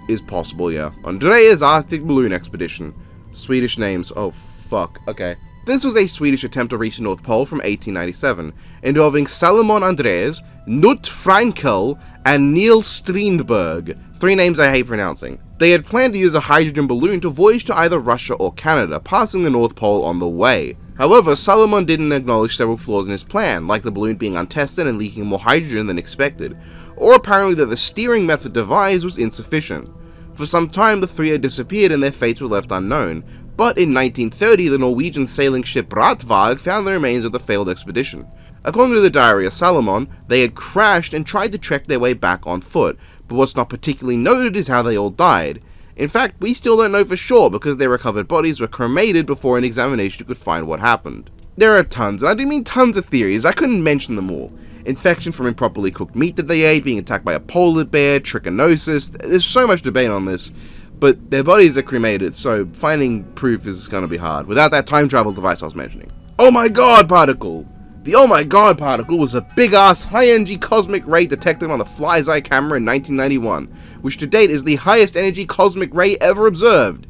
is possible, yeah. Andreas Arctic Balloon Expedition. Swedish names, oh fuck, okay. This was a Swedish attempt to reach the North Pole from 1897, involving Salomon Andreas, Knut Frankel, and Neil Strindberg, 3 names I hate pronouncing. They had planned to use a hydrogen balloon to voyage to either Russia or Canada, passing the North Pole on the way. However, Salomon didn't acknowledge several flaws in his plan, like the balloon being untested and leaking more hydrogen than expected, or apparently that the steering method devised was insufficient. For some time, the 3 had disappeared and their fates were left unknown, but in 1930, the Norwegian sailing ship Brattvåg found the remains of the failed expedition. According to the diary of Salomon, they had crashed and tried to trek their way back on foot, but what's not particularly noted is how they all died. In fact, we still don't know for sure because their recovered bodies were cremated before an examination could find what happened. There are tons, and I do mean tons of theories, I couldn't mention them all. Infection from improperly cooked meat that they ate, being attacked by a polar bear, trichinosis, there's so much debate on this, but their bodies are cremated, so finding proof is going to be hard, without that time travel device I was mentioning. Oh my god particle! The oh my god particle was a big-ass, high-energy cosmic ray detected on the Fly's Eye camera in 1991, which to date is the highest energy cosmic ray ever observed.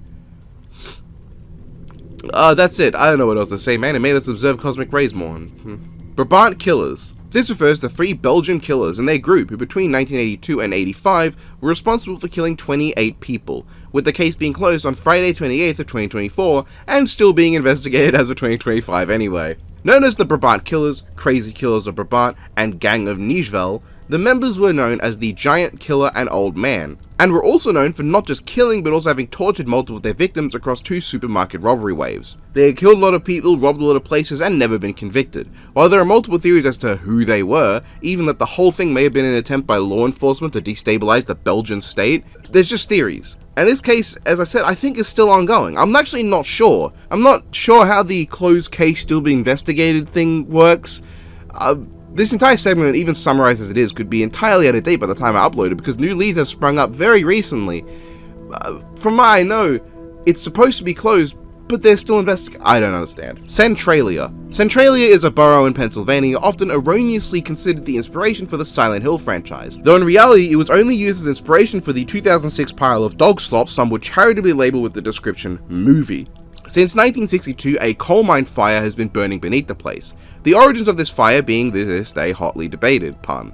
That's it, I don't know what else to say, man, it made us observe cosmic rays more. Brabant Killers. This refers to 3 Belgian killers and their group who between 1982 and 85 were responsible for killing 28 people, with the case being closed on Friday 28th of 2024 and still being investigated as of 2025 anyway. Known as the Brabant Killers, Crazy Killers of Brabant, and Gang of Nijvel, the members were known as the Giant Killer and Old Man, and were also known for not just killing but also having tortured multiple of their victims across 2 supermarket robbery waves. They had killed a lot of people, robbed a lot of places, and never been convicted. While there are multiple theories as to who they were, even that the whole thing may have been an attempt by law enforcement to destabilize the Belgian state, there's just theories. And this case, as I said, I think is still ongoing. I'm actually not sure. I'm not sure how the closed case still being investigated thing works. This entire segment, even summarized as it is, could be entirely out of date by the time I upload it because new leads have sprung up very recently. From what I know, it's supposed to be closed, but they're still investigating. I don't understand. Centralia. Centralia is a borough in Pennsylvania, often erroneously considered the inspiration for the Silent Hill franchise, though in reality it was only used as inspiration for the 2006 pile of dog slop some would charitably label with the description movie. Since 1962, a coal mine fire has been burning beneath the place, the origins of this fire being to this day hotly debated, pun.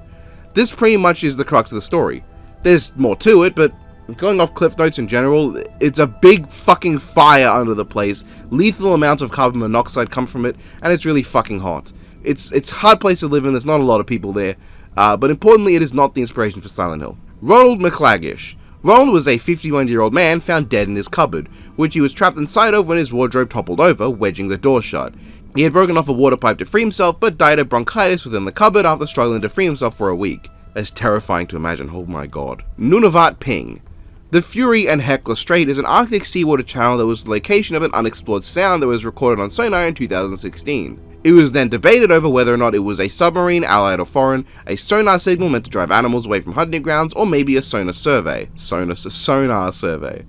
This pretty much is the crux of the story. There's more to it, but going off Cliff Notes in general, it's a big fucking fire under the place, lethal amounts of carbon monoxide come from it, and it's really fucking hot. It's a hard place to live in, there's not a lot of people there, but importantly it is not the inspiration for Silent Hill. Ronald McClagish. Ronald was a 51-year-old man found dead in his cupboard, which he was trapped inside of when his wardrobe toppled over, wedging the door shut. He had broken off a water pipe to free himself, but died of bronchitis within the cupboard after struggling to free himself for a week. That's terrifying to imagine, oh my god. Nunavut Ping. The Fury and Hecla Strait is an Arctic seawater channel that was the location of an unexplored sound that was recorded on sonar in 2016. It was then debated over whether or not it was a submarine, allied or foreign, a sonar signal meant to drive animals away from hunting grounds, or maybe a sonar survey. Sonar survey.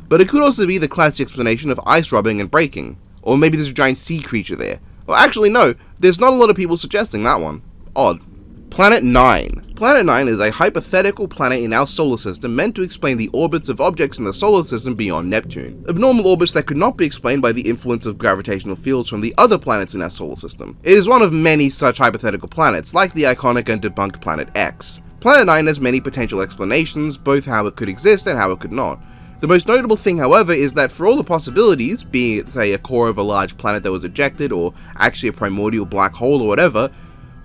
But it could also be the classic explanation of ice rubbing and breaking. Or maybe there's a giant sea creature there. Well, actually no, there's not a lot of people suggesting that one. Odd. Planet 9. Planet 9 is a hypothetical planet in our solar system meant to explain the orbits of objects in the solar system beyond Neptune. Abnormal orbits that could not be explained by the influence of gravitational fields from the other planets in our solar system. It is one of many such hypothetical planets, like the iconic and debunked Planet X. Planet 9 has many potential explanations, both how it could exist and how it could not. The most notable thing, however, is that for all the possibilities, be it, say, a core of a large planet that was ejected, or actually a primordial black hole or whatever,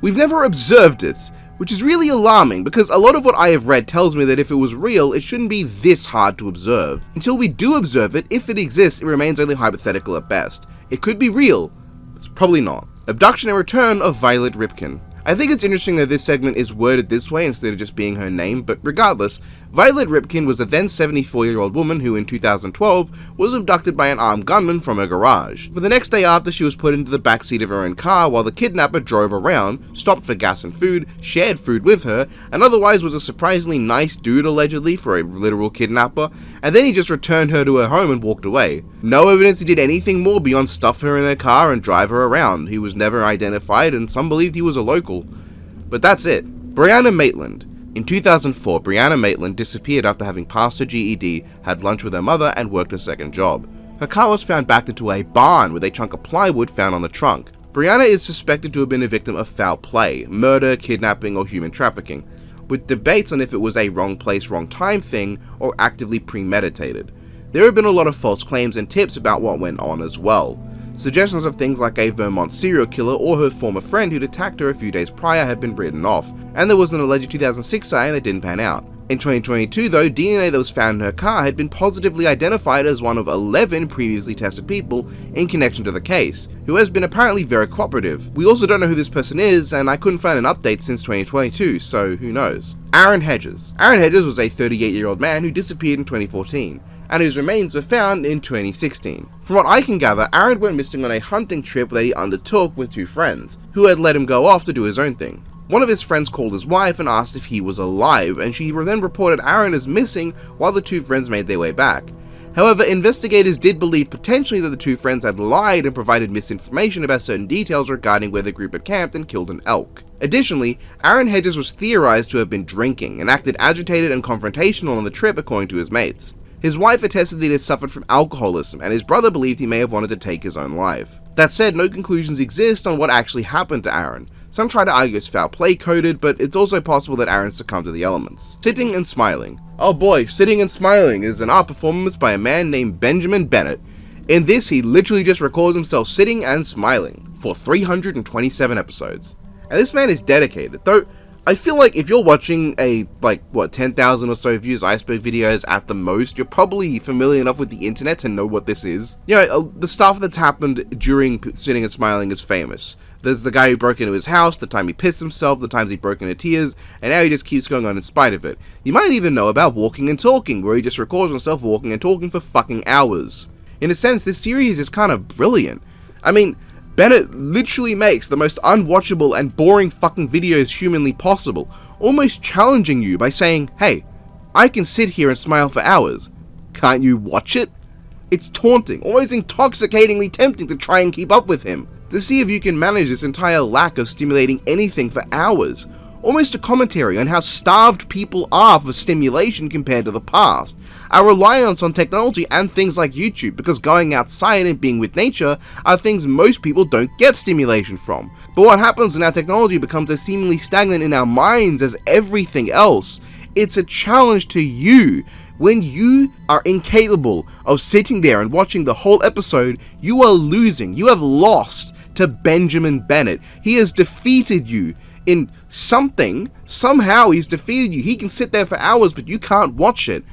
we've never observed it, which is really alarming because a lot of what I have read tells me that if it was real, it shouldn't be this hard to observe. Until we do observe it, if it exists, it remains only hypothetical at best. It could be real, but it's probably not. Abduction and return of Violet Ripken. I think it's interesting that this segment is worded this way instead of just being her name, but regardless, Violet Ripken was a then 74-year-old woman who in 2012 was abducted by an armed gunman from her garage. For the next day after, she was put into the backseat of her own car while the kidnapper drove around, stopped for gas and food, shared food with her, and otherwise was a surprisingly nice dude allegedly for a literal kidnapper, and then he just returned her to her home and walked away. No evidence he did anything more beyond stuff her in their car and drive her around. He was never identified and some believed he was a local. But that's it. Brianna Maitland. In 2004, Brianna Maitland disappeared after having passed her GED, had lunch with her mother, and worked a second job. Her car was found backed into a barn with a chunk of plywood found on the trunk. Brianna is suspected to have been a victim of foul play, murder, kidnapping, or human trafficking, with debates on if it was a wrong place, wrong time thing, or actively premeditated. There have been a lot of false claims and tips about what went on as well. Suggestions of things like a Vermont serial killer or her former friend who'd attacked her a few days prior had been written off, and there was an alleged 2006 sighting that didn't pan out. In 2022 though, DNA that was found in her car had been positively identified as one of 11 previously tested people in connection to the case, who has been apparently very cooperative. We also don't know who this person is, and I couldn't find an update since 2022, so who knows. Aaron Hedges. Aaron Hedges was a 38-year-old man who disappeared in 2014. And whose remains were found in 2016. From what I can gather, Aaron went missing on a hunting trip that he undertook with two friends, who had let him go off to do his own thing. One of his friends called his wife and asked if he was alive, and she then reported Aaron as missing while the two friends made their way back. However, investigators did believe potentially that the two friends had lied and provided misinformation about certain details regarding where the group had camped and killed an elk. Additionally, Aaron Hedges was theorized to have been drinking and acted agitated and confrontational on the trip according to his mates. His wife attested that he had suffered from alcoholism, and his brother believed he may have wanted to take his own life. That said, no conclusions exist on what actually happened to Aaron. Some try to argue it's foul play coded, but it's also possible that Aaron succumbed to the elements. Sitting and smiling. Oh boy, Sitting and Smiling is an art performance by a man named Benjamin Bennett. In this, he literally just records himself sitting and smiling for 327 episodes. And this man is dedicated, though I feel like if you're watching a, 10,000 or so views iceberg videos at the most, you're probably familiar enough with the internet to know what this is. You know, the stuff that's happened during Sitting and Smiling is famous. There's the guy who broke into his house, the time he pissed himself, the times he broke into tears, and now he just keeps going on in spite of it. You might even know about Walking and Talking, where he just records himself walking and talking for fucking hours. In a sense, this series is kind of brilliant. I mean, Bennett literally makes the most unwatchable and boring fucking videos humanly possible, almost challenging you by saying, hey, I can sit here and smile for hours. Can't you watch it? It's taunting, almost intoxicatingly tempting to try and keep up with him, to see if you can manage this entire lack of stimulating anything for hours. Almost a commentary on how starved people are for stimulation compared to the past, our reliance on technology and things like YouTube, because going outside and being with nature are things most people don't get stimulation from. But what happens when our technology becomes as seemingly stagnant in our minds as everything else? It's a challenge to you. When you are incapable of sitting there and watching the whole episode, you are losing. You have lost to Benjamin Bennett. He has defeated you in something. Somehow he's defeated you. He can sit there for hours, but you can't watch it.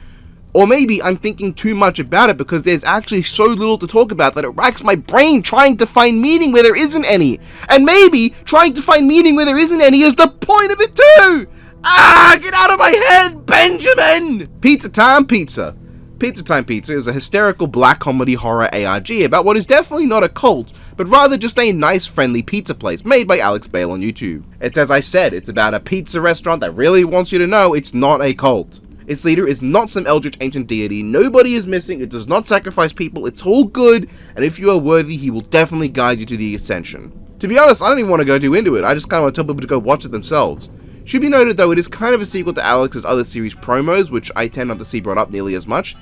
Or maybe I'm thinking too much about it because there's actually so little to talk about that it racks my brain trying to find meaning where there isn't any. And maybe trying to find meaning where there isn't any is the point of it too! Ah, get out of my head, Benjamin! Pizza time, pizza. Pizza Time Pizza is a hysterical black comedy horror ARG about what is definitely not a cult, but rather just a nice friendly pizza place made by Alex Bale on YouTube. It's as I said, it's about a pizza restaurant that really wants you to know it's not a cult. Its leader is not some eldritch ancient deity, nobody is missing, it does not sacrifice people, it's all good, and if you are worthy, he will definitely guide you to the ascension. To be honest, I don't even want to go too into it, I just kind of want to tell people to go watch it themselves. Should be noted though, it is kind of a sequel to Alex's other series promos, which I tend not to see brought up nearly as much.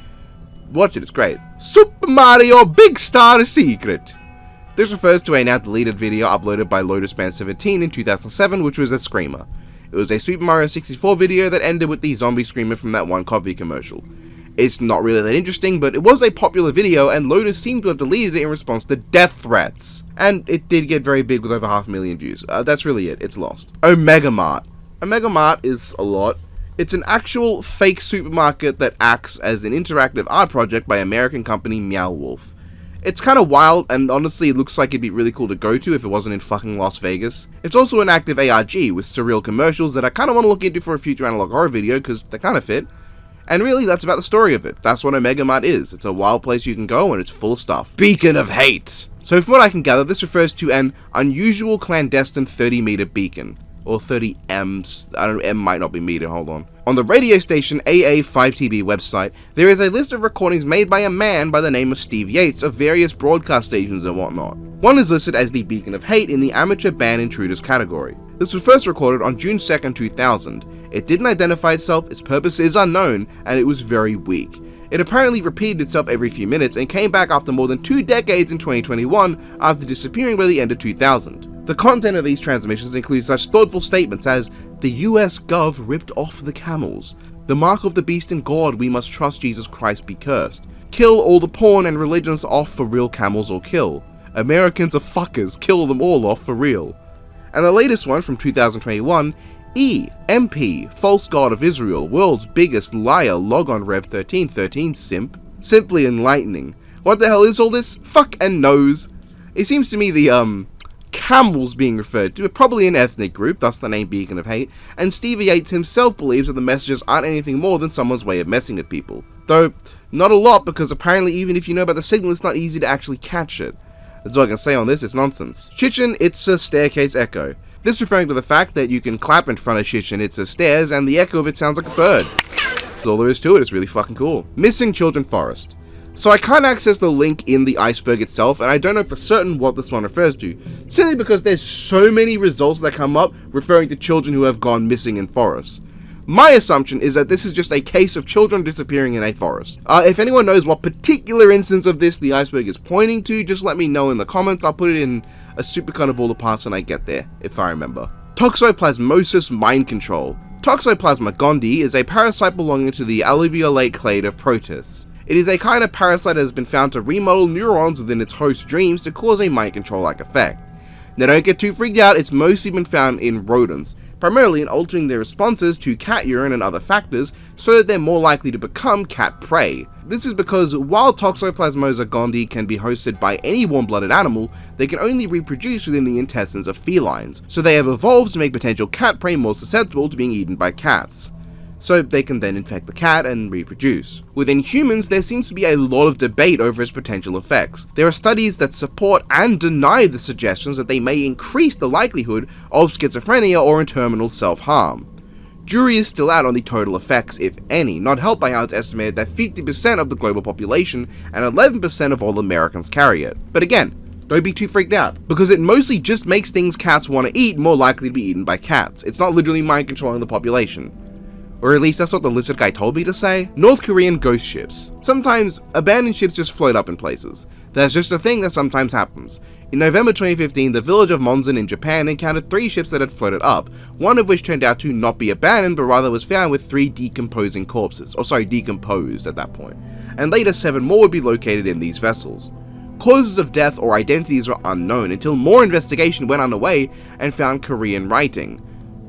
Watch it, it's great. Super Mario Big Star Secret! This refers to a now deleted video uploaded by LotusBand17 in 2007, which was a screamer. It was a Super Mario 64 video that ended with the zombie screamer from that one coffee commercial. It's not really that interesting, but it was a popular video, and Lotus seemed to have deleted it in response to death threats. And it did get very big with over 500,000 views. That's really it, it's lost. Omega Mart. Omega Mart is a lot. It's an actual fake supermarket that acts as an interactive art project by American company Meow Wolf. It's kind of wild, and honestly it looks like it'd be really cool to go to if it wasn't in fucking Las Vegas. It's also an active ARG with surreal commercials that I kind of want to look into for a future analog horror video because they kind of fit. And really, that's about the story of it. That's what Omega Mart is. It's a wild place you can go and it's full of stuff. Beacon of Hate! So from what I can gather, this refers to an unusual clandestine 30-meter beacon. Or 30 M's, I don't know, M might not be meter, hold on. On the radio station AA5TB website, there is a list of recordings made by a man by the name of Steve Yates of various broadcast stations and whatnot. One is listed as the Beacon of Hate in the Amateur Band Intruders category. This was first recorded on June 2nd, 2000. It didn't identify itself, its purpose is unknown, and it was very weak. It apparently repeated itself every few minutes and came back after more than 2 decades in 2021 after disappearing by the end of 2000. The content of these transmissions includes such thoughtful statements as, "The US Gov ripped off the camels," "The mark of the beast in God, we must trust Jesus Christ be cursed," "Kill all the porn and religions off for real camels or kill," "Americans are fuckers, kill them all off for real." And the latest one from 2021, MP, false god of Israel, world's biggest liar, log on Rev 1313 simp. Simply enlightening. What the hell is all this? Fuck and knows. It seems to me the, camels being referred to are probably an ethnic group, thus the name Beacon of Hate, and Stevie Yates himself believes that the messages aren't anything more than someone's way of messing with people. Though, not a lot, because apparently even if you know about the signal, it's not easy to actually catch it. That's all I can say on this, it's nonsense. Chichen Itza Staircase Echo. This referring to the fact that you can clap in front of Chichen Itza stairs and the echo of it sounds like a bird. That's all there is to it, it's really fucking cool. Missing Children Forest. So I can't access the link in the iceberg itself, and I don't know for certain what this one refers to, simply because there's so many results that come up referring to children who have gone missing in forests. My assumption is that this is just a case of children disappearing in a forest. If anyone knows what particular instance of this the iceberg is pointing to, just let me know in the comments. I'll put it in a supercut of all the parts when I get there, if I remember. Toxoplasmosis Mind Control. Toxoplasma gondii is a parasite belonging to the alluviolate clade of protists. It is a kind of parasite that has been found to remodel neurons within its host's dreams to cause a mind control-like effect. Now don't get too freaked out, it's mostly been found in rodents, primarily in altering their responses to cat urine and other factors so that they're more likely to become cat prey. This is because while Toxoplasmosa gondii can be hosted by any warm-blooded animal, they can only reproduce within the intestines of felines, so they have evolved to make potential cat prey more susceptible to being eaten by cats. So they can then infect the cat and reproduce. Within humans, there seems to be a lot of debate over its potential effects. There are studies that support and deny the suggestions that they may increase the likelihood of schizophrenia or in terminal self-harm. Jury is still out on the total effects, if any, not helped by how it's estimated that 50% of the global population and 11% of all Americans carry it. But again, don't be too freaked out, because it mostly just makes things cats want to eat more likely to be eaten by cats. It's not literally mind controlling the population. Or at least that's what the lizard guy told me to say. North Korean ghost ships. Sometimes, abandoned ships just float up in places. That's just a thing that sometimes happens. In November 2015, the village of Monzen in Japan encountered 3 ships that had floated up, one of which turned out to not be abandoned, but rather was found with 3 decomposing corpses. Decomposed at that point. And later 7 more would be located in these vessels. Causes of death or identities were unknown until more investigation went underway and found Korean writing.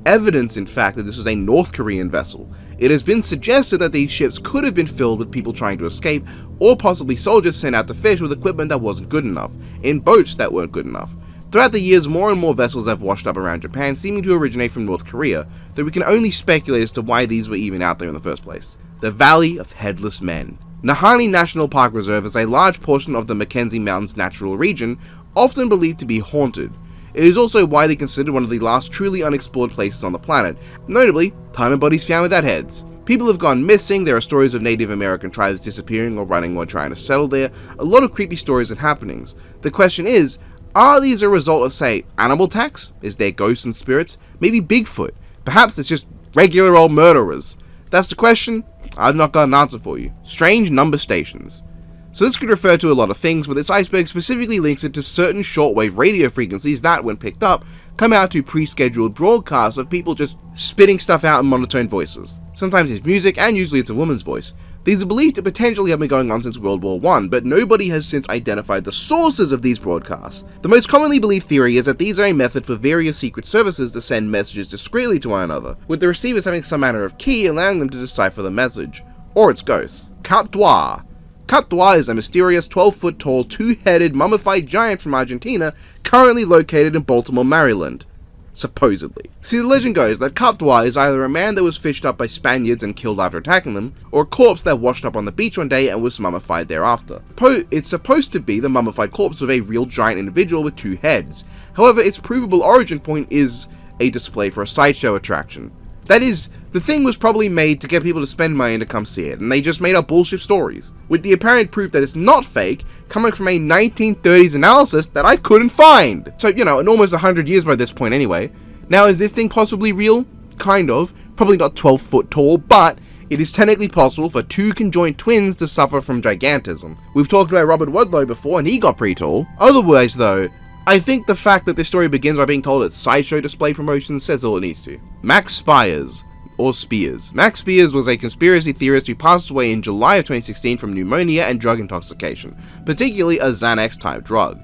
Evidence, in fact, that this was a North Korean vessel. It has been suggested that these ships could have been filled with people trying to escape, or possibly soldiers sent out to fish with equipment that wasn't good enough, in boats that weren't good enough. Throughout the years, more and more vessels have washed up around Japan, seeming to originate from North Korea, though we can only speculate as to why these were even out there in the first place. The Valley of Headless Men. Nahanni National Park Reserve is a large portion of the Mackenzie Mountains natural region, often believed to be haunted. It is also widely considered one of the last truly unexplored places on the planet, notably, ton of bodies found without heads. People have gone missing, there are stories of Native American tribes disappearing or running while trying to settle there, a lot of creepy stories and happenings. The question is, are these a result of, say, animal attacks? Is there ghosts and spirits? Maybe Bigfoot? Perhaps it's just regular old murderers? That's the question. I've not got an answer for you. Strange number stations. So this could refer to a lot of things, but this iceberg specifically links it to certain shortwave radio frequencies that, when picked up, come out to pre-scheduled broadcasts of people just spitting stuff out in monotone voices. Sometimes it's music, and usually it's a woman's voice. These are believed to potentially have been going on since World War I, but nobody has since identified the sources of these broadcasts. The most commonly believed theory is that these are a method for various secret services to send messages discreetly to one another, with the receivers having some manner of key allowing them to decipher the message. Or it's ghosts. Cap d'Oie. Cap d'Oie is a mysterious 12-foot tall, two-headed, mummified giant from Argentina, currently located in Baltimore, Maryland. Supposedly. See, the legend goes that Cap d'Oie is either a man that was fished up by Spaniards and killed after attacking them, or a corpse that washed up on the beach one day and was mummified thereafter. It's supposed to be the mummified corpse of a real giant individual with two heads. However, its provable origin point is a display for a sideshow attraction. That is, the thing was probably made to get people to spend money to come see it, and they just made up bullshit stories, with the apparent proof that it's not fake coming from a 1930s analysis that I couldn't find. So, in almost 100 years by this point anyway. Now, is this thing possibly real? Kind of. Probably not 12 foot tall, but it is technically possible for two conjoined twins to suffer from gigantism. We've talked about Robert Wadlow before, and he got pretty tall. Otherwise, though, I think the fact that this story begins by being told it's sideshow display promotions says all it needs to. Max Spiers, or Spears. Max Spiers was a conspiracy theorist who passed away in July of 2016 from pneumonia and drug intoxication, particularly a Xanax-type drug.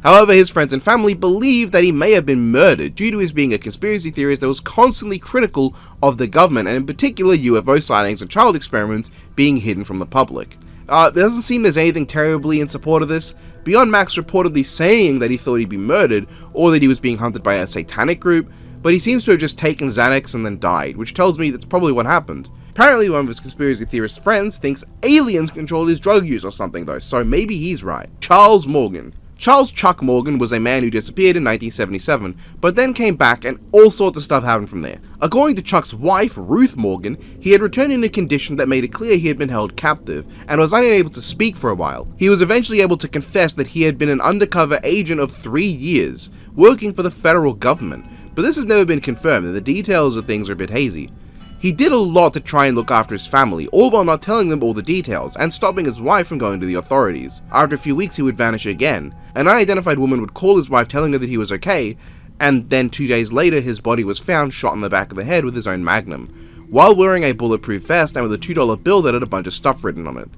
However, his friends and family believe that he may have been murdered due to his being a conspiracy theorist that was constantly critical of the government, and in particular UFO sightings and child experiments being hidden from the public. It doesn't seem there's anything terribly in support of this, beyond Max reportedly saying that he thought he'd be murdered, or that he was being hunted by a satanic group, but he seems to have just taken Xanax and then died, which tells me that's probably what happened. Apparently one of his conspiracy theorist friends thinks aliens control his drug use or something though, so maybe he's right. Charles Morgan. Charles Chuck Morgan was a man who disappeared in 1977, but then came back and all sorts of stuff happened from there. According to Chuck's wife, Ruth Morgan, he had returned in a condition that made it clear he had been held captive, and was unable to speak for a while. He was eventually able to confess that he had been an undercover agent of 3 years, working for the federal government, but this has never been confirmed and the details of things are a bit hazy. He did a lot to try and look after his family, all while not telling them all the details, and stopping his wife from going to the authorities. After a few weeks he would vanish again. An unidentified woman would call his wife telling her that he was okay, and then 2 days later his body was found shot in the back of the head with his own Magnum, while wearing a bulletproof vest and with a $2 bill that had a bunch of stuff written on it.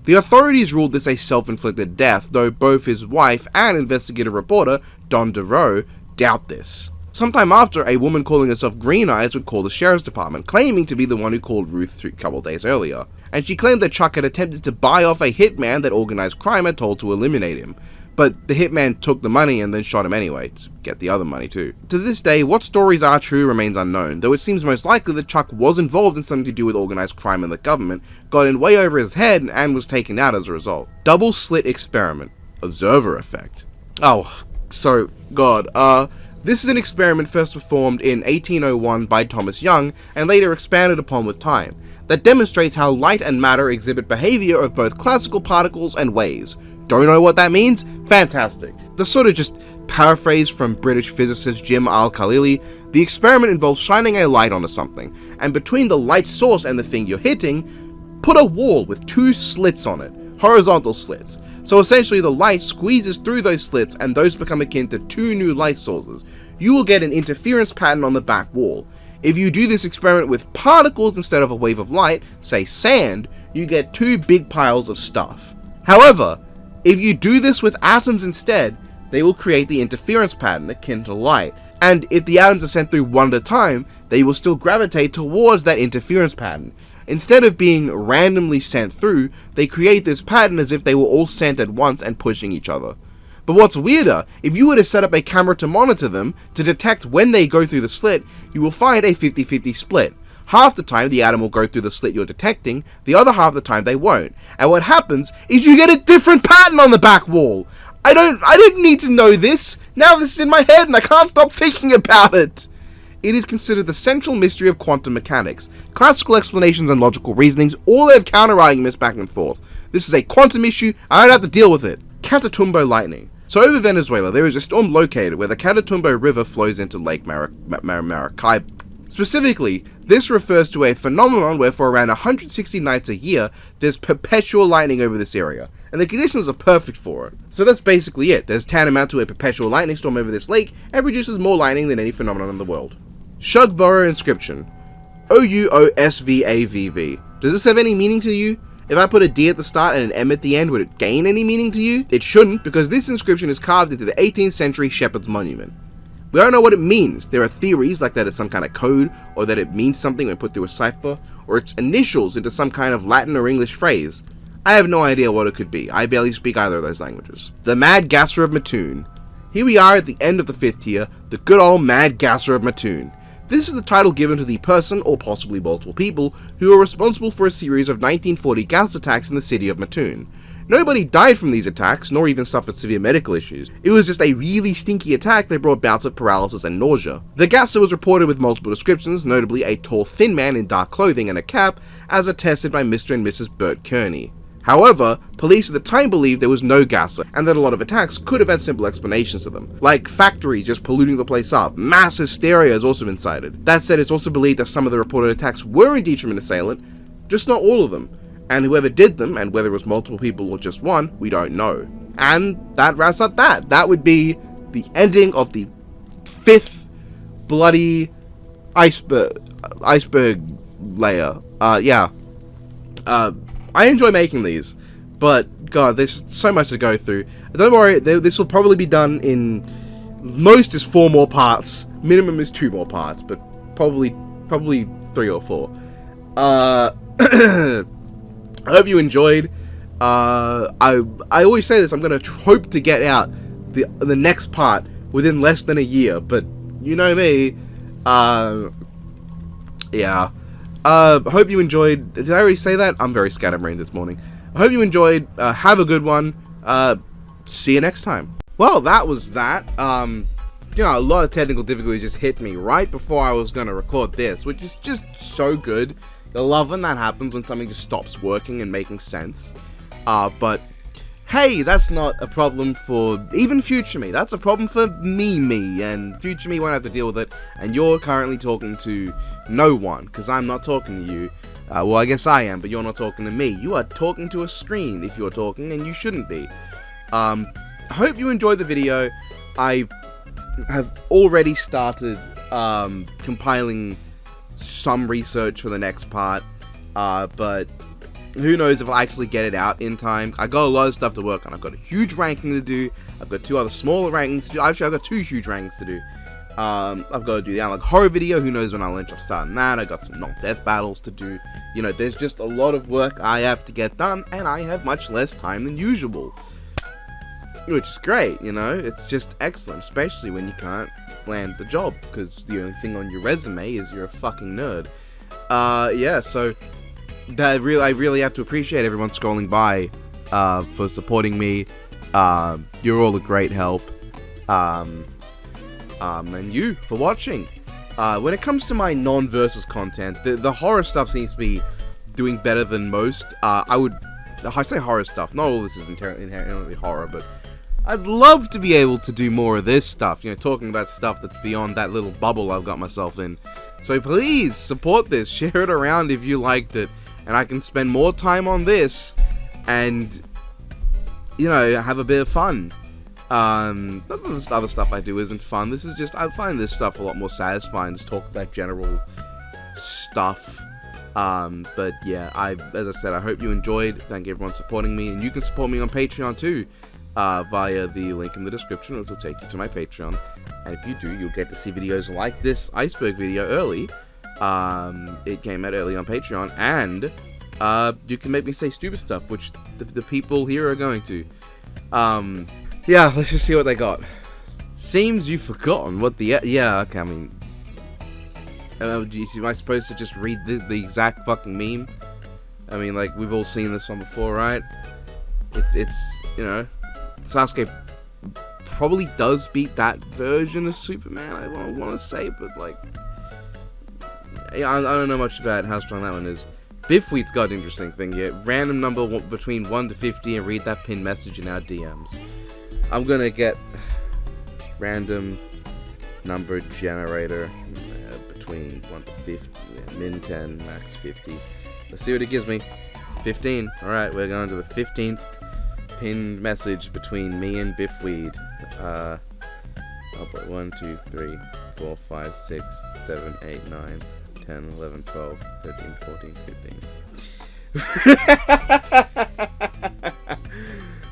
The authorities ruled this a self-inflicted death, though both his wife and investigative reporter, Don DeRoe, doubt this. Sometime after, a woman calling herself Green Eyes would call the sheriff's department, claiming to be the one who called Ruth a couple days earlier, and she claimed that Chuck had attempted to buy off a hitman that organized crime had told to eliminate him, but the hitman took the money and then shot him anyway, to get the other money too. To this day, what stories are true remains unknown, though it seems most likely that Chuck was involved in something to do with organized crime and the government, got in way over his head, and was taken out as a result. Double slit experiment. Observer effect. This is an experiment first performed in 1801 by Thomas Young, and later expanded upon with time, that demonstrates how light and matter exhibit behavior of both classical particles and waves. Don't know what that means? Fantastic. The sort of just paraphrase from British physicist Jim Al-Khalili, the experiment involves shining a light onto something, and between the light source and the thing you're hitting, put a wall with 2 slits on it, horizontal slits. So essentially the light squeezes through those slits and those become akin to 2 new light sources. You will get an interference pattern on the back wall. If you do this experiment with particles instead of a wave of light, say sand, you get 2 big piles of stuff. However, if you do this with atoms instead, they will create the interference pattern akin to light. And if the atoms are sent through one at a time, they will still gravitate towards that interference pattern. Instead of being randomly sent through, they create this pattern as if they were all sent at once and pushing each other. But what's weirder, if you were to set up a camera to monitor them, to detect when they go through the slit, you will find a 50-50 split. Half the time the atom will go through the slit you're detecting, the other half of the time they won't. And what happens is you get a different pattern on the back wall. I didn't need to know this. Now this is in my head and I can't stop thinking about it. It is considered the central mystery of quantum mechanics. Classical explanations and logical reasonings all have counter-arguments back and forth. This is a quantum issue, I don't have to deal with it. Catatumbo lightning. So over Venezuela, there is a storm located where the Catatumbo River flows into Lake Maracaibo. Specifically, this refers to a phenomenon where for around 160 nights a year, there's perpetual lightning over this area, and the conditions are perfect for it. So that's basically it. There's tantamount to a perpetual lightning storm over this lake, and produces more lightning than any phenomenon in the world. Shugborough inscription. Ousvavv. Does this have any meaning to you? If I put a D at the start and an M at the end, would it gain any meaning to you? It shouldn't, because this inscription is carved into the 18th century Shepherd's Monument. We don't know what it means. There are theories like that it's some kind of code, or that it means something when put through a cipher, or its initials into some kind of Latin or English phrase. I have no idea what it could be. I barely speak either of those languages. The Mad Gasser of Mattoon. Here we are at the end of the 5th tier, the good old Mad Gasser of Mattoon. This is the title given to the person, or possibly multiple people, who are responsible for a series of 1940 gas attacks in the city of Mattoon. Nobody died from these attacks, nor even suffered severe medical issues. It was just a really stinky attack that brought bouts of paralysis and nausea. The gasser was reported with multiple descriptions, notably a tall thin man in dark clothing and a cap, as attested by Mr. and Mrs. Bert Kearney. However, police at the time believed there was no gasser, and that a lot of attacks could have had simple explanations to them, like factories just polluting the place up. Mass hysteria has also been cited. That said, it's also believed that some of the reported attacks were indeed from an assailant, just not all of them, and whoever did them, and whether it was multiple people or just one, we don't know. And that wraps up that. That would be the ending of the 5th bloody iceberg layer. I enjoy making these, but god, there's so much to go through. Don't worry, this will probably be done in, most is 4 more parts, minimum is 2 more parts, but probably 3 or 4. I hope you enjoyed. I always say this, I'm gonna hope to get out the next part within less than a year, but you know me, yeah. Hope you enjoyed. Did I already say that? I'm very scatterbrained this morning. I hope you enjoyed. Have a good one. See you next time. Well, that was that. You know, a lot of technical difficulties just hit me right before I was gonna record this, which is just so good. I love when that happens, when something just stops working and making sense. But hey, that's not a problem for even future me. That's a problem for me, and future me won't have to deal with it. And you're currently talking to no one, because I'm not talking to you. Well, I guess I am, but you're not talking to me. You are talking to a screen if you're talking, and you shouldn't be. I hope you enjoyed the video. I have already started compiling some research for the next part, but who knows if I'll actually get it out in time. I got a lot of stuff to work on. I've got a huge ranking to do. I've got 2 other smaller rankings to do. Actually, I've got 2 huge rankings to do. I've got to do the analog horror video. Who knows when I'll end up starting that. I got some non-death battles to do. You know, there's just a lot of work I have to get done, and I have much less time than usual, which is great. You know, it's just excellent, especially when you can't land the job because the only thing on your resume is you're a fucking nerd. Yeah, so I really have to appreciate everyone scrolling by for supporting me. You're all a great help. And you for watching. When it comes to my non-versus content, the horror stuff seems to be doing better than most. I say horror stuff, not all this is inherently horror, but I'd love to be able to do more of this stuff, you know, talking about stuff that's beyond that little bubble I've got myself in. So please, support this, share it around if you liked it, and I can spend more time on this, and, you know, have a bit of fun. None of this other stuff I do isn't fun. This is just, I find this stuff a lot more satisfying to talk about general stuff. But yeah, as I said, I hope you enjoyed. Thank you everyone supporting me, and you can support me on Patreon too, via the link in the description, which will take you to my Patreon. And if you do, you'll get to see videos like this iceberg video early. It came out early on Patreon, and you can make me say stupid stuff, which the people here are going to. Yeah, let's just see what they got. Seems you've forgotten what the... Yeah, okay, I mean... Am I supposed to just read the exact fucking meme? I mean, like, we've all seen this one before, right? It's you know, Sasuke probably does beat that version of Superman, I want to say, but, like, yeah, I don't know much about how strong that one is. Biffweed's got an interesting thing here. Random number between 1 to 50 and read that pinned message in our DMs. I'm gonna get random number generator between 1 to 50, min 10, max 50. Let's see what it gives me. 15. Alright, we're going to the 15th pinned message between me and Biffweed. I'll put 1, 2, 3, 4, 5, 6, 7, 8, 9, 10, 11, 12, 13, 14, 15.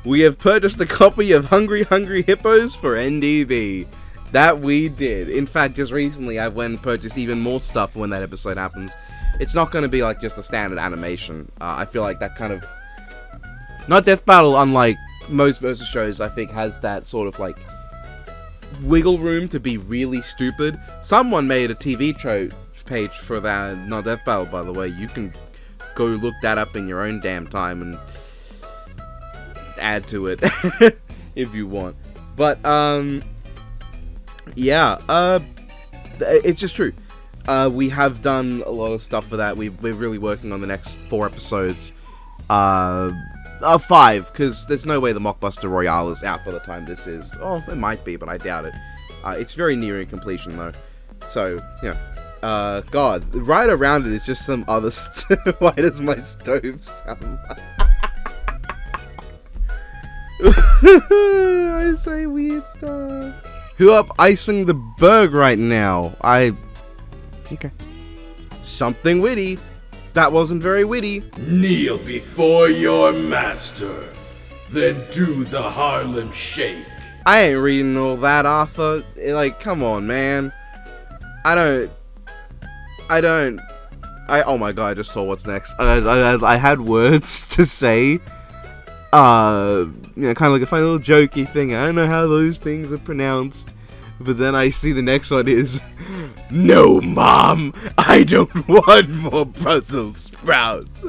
We have purchased a copy of Hungry Hungry Hippos for NDB. That we did. In fact, just recently I went and purchased even more stuff when that episode happens. It's not going to be like just a standard animation. I feel like that kind of... Not Death Battle, unlike most versus shows, I think has that sort of like wiggle room to be really stupid. Someone made a TV show page for that Not Death Battle, by the way. You can go look that up in your own damn time and add to it if you want. But, yeah, it's just true. We have done a lot of stuff for that. We're really working on the next 4 episodes. 5, because there's no way the Mockbuster Royale is out by the time this is. Oh, it might be, but I doubt it. It's very nearing completion, though. So, yeah. God, right around it is just some other stuff. Why does my stove sound like... I say weird stuff. Who up icing the berg right now? Okay. Something witty. That wasn't very witty. Kneel before your master, then do the Harlem Shake. I ain't reading all that, Arthur. Like, come on, man. Oh my god, I just saw what's next. I had words to say. Kind of like a funny little jokey thing. I don't know how those things are pronounced. But then I see the next one is, no, Mom, I don't want more Brussels sprouts.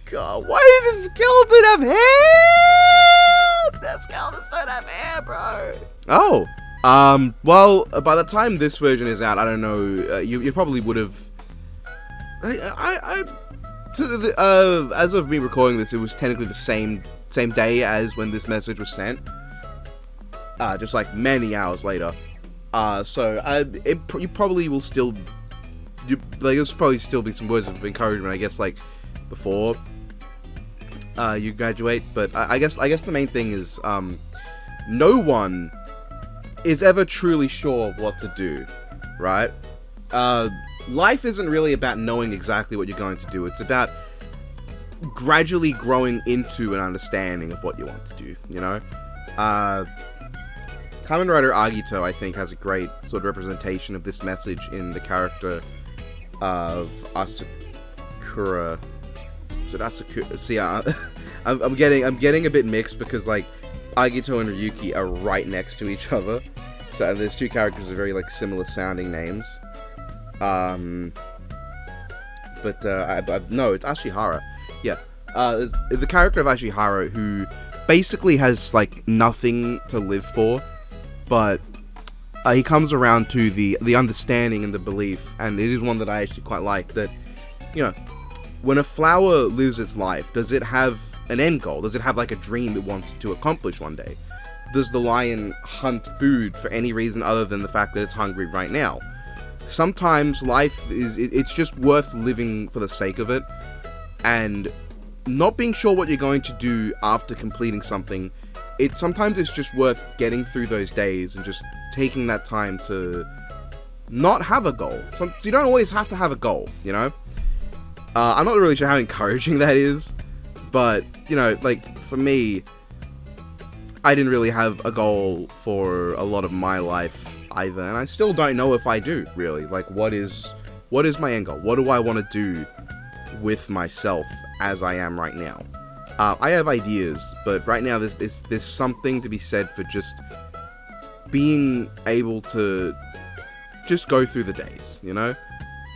God, why does the skeleton have hair? The skeletons don't have hair, bro. Oh, well, by the time this version is out, I don't know, you probably would have, as of me recording this, it was technically the same day as when this message was sent. Just like many hours later. So you probably will still, there'll probably still be some words of encouragement, I guess, like before you graduate. But I guess the main thing is, no one is ever truly sure what to do, right? Life isn't really about knowing exactly what you're going to do. It's about gradually growing into an understanding of what you want to do, you know? Kamen Rider Agito, I think, has a great sort of representation of this message in the character of Asakura. So Asakura. See, I'm getting a bit mixed because like Agito and Ryuki are right next to each other. So there's 2 characters with very like similar sounding names. No, it's Ashihara. Yeah, there's the character of Ashihara who basically has like nothing to live for. But he comes around to the understanding and the belief, and it is one that I actually quite like, that, you know, when a flower lives its life, does it have an end goal? Does it have like a dream it wants to accomplish one day? Does the lion hunt food for any reason other than the fact that it's hungry right now? Sometimes life it's just worth living for the sake of it, and not being sure what you're going to do after completing something. Sometimes it's just worth getting through those days and just taking that time to not have a goal. So you don't always have to have a goal, you know? I'm not really sure how encouraging that is, but, you know, like, for me, I didn't really have a goal for a lot of my life either, and I still don't know if I do, really. Like, what is my end goal? What do I want to do with myself as I am right now? I have ideas, but right now there's something to be said for just being able to just go through the days, you know?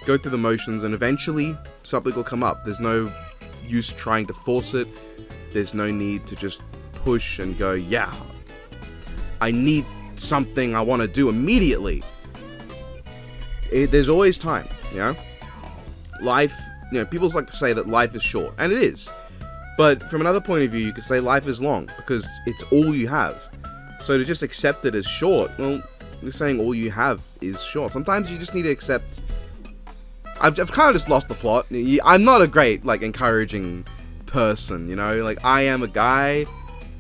Go through the motions, and eventually something will come up. There's no use trying to force it. There's no need to just push and go, yeah, I need something I want to do immediately. There's always time, you know? Life, you know, people like to say that life is short, and it is. But from another point of view, you could say life is long, because it's all you have. So to just accept it as short, well, you're saying all you have is short. Sometimes you just need to accept... I've kind of just lost the plot. I'm not a great, like, encouraging person, you know? Like, I am a guy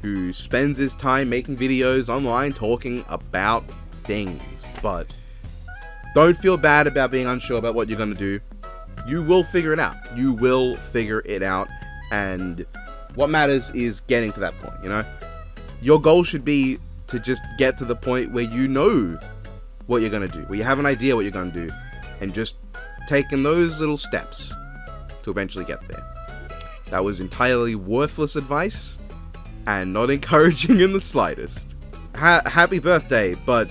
who spends his time making videos online talking about things. But don't feel bad about being unsure about what you're going to do. You will figure it out. You will figure it out. And what matters is getting to that point, you know? Your goal should be to just get to the point where you know what you're going to do, where you have an idea what you're going to do, and just taking those little steps to eventually get there. That was entirely worthless advice and not encouraging in the slightest. Happy birthday, but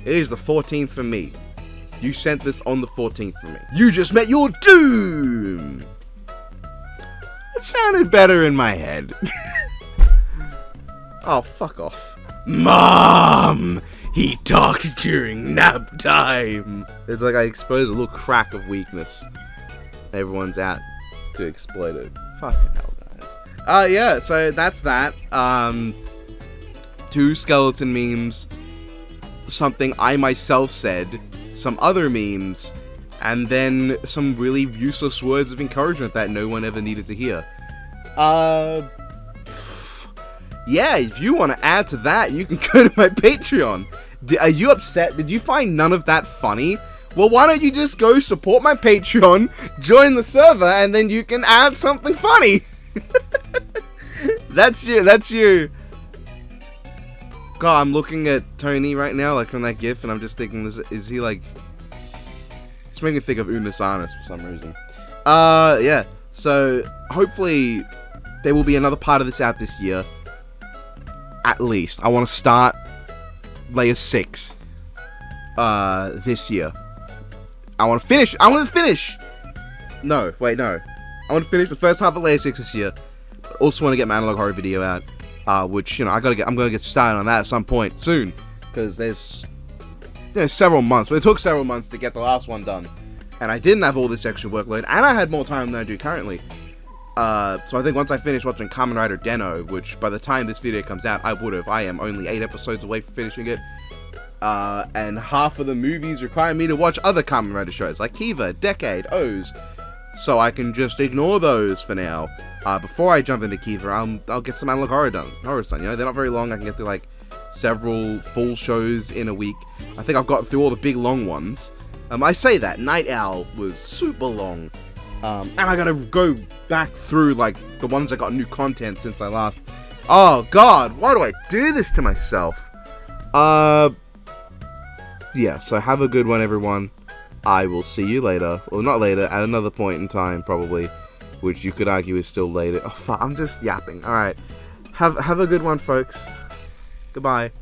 it is the 14th for me. You sent this on the 14th for me. You just met your doom! It sounded better in my head. Oh, fuck off. Mom! He talks during nap time! It's like I exposed a little crack of weakness. Everyone's out to exploit it. Fucking hell, guys. Yeah, so that's that. 2 skeleton memes. Something I myself said. Some other memes. And then some really useless words of encouragement that no one ever needed to hear. Yeah, if you want to add to that, you can go to my Patreon. Are you upset? Did you find none of that funny? Well, why don't you just go support my Patreon, join the server, and then you can add something funny. That's you. God, I'm looking at Tony right now, like from that GIF, and I'm just thinking, is he like... It's making me think of Unasanis for some reason. Yeah. So, hopefully, there will be another part of this out this year. At least. I want to start Layer 6 this year. I want to finish. No, wait, no. I want to finish the first half of Layer 6 this year. Also want to get my analog horror video out, which, you know, I'm gonna get started on that at some point soon, because there's several months. But it took several months to get the last one done, and I didn't have all this extra workload, and I had more time than I do currently. So I think once I finish watching Kamen Rider Den-O, which by the time this video comes out, I am only 8 episodes away from finishing it. And half of the movies require me to watch other Kamen Rider shows, like Kiva, Decade, O's. So I can just ignore those for now. Before I jump into Kiva, I'll get some analog horror done. You know, they're not very long. I can get through, like, several full shows in a week. I think I've gotten through all the big long ones. I say that. Night Owl was super long. And I gotta go back through, like, the ones that got new content since I last... Oh, God, why do I do this to myself? Yeah, so have a good one, everyone. I will see you later. Well, not later, at another point in time, probably. Which you could argue is still later. Oh, fuck, I'm just yapping. Alright. Have a good one, folks. Goodbye.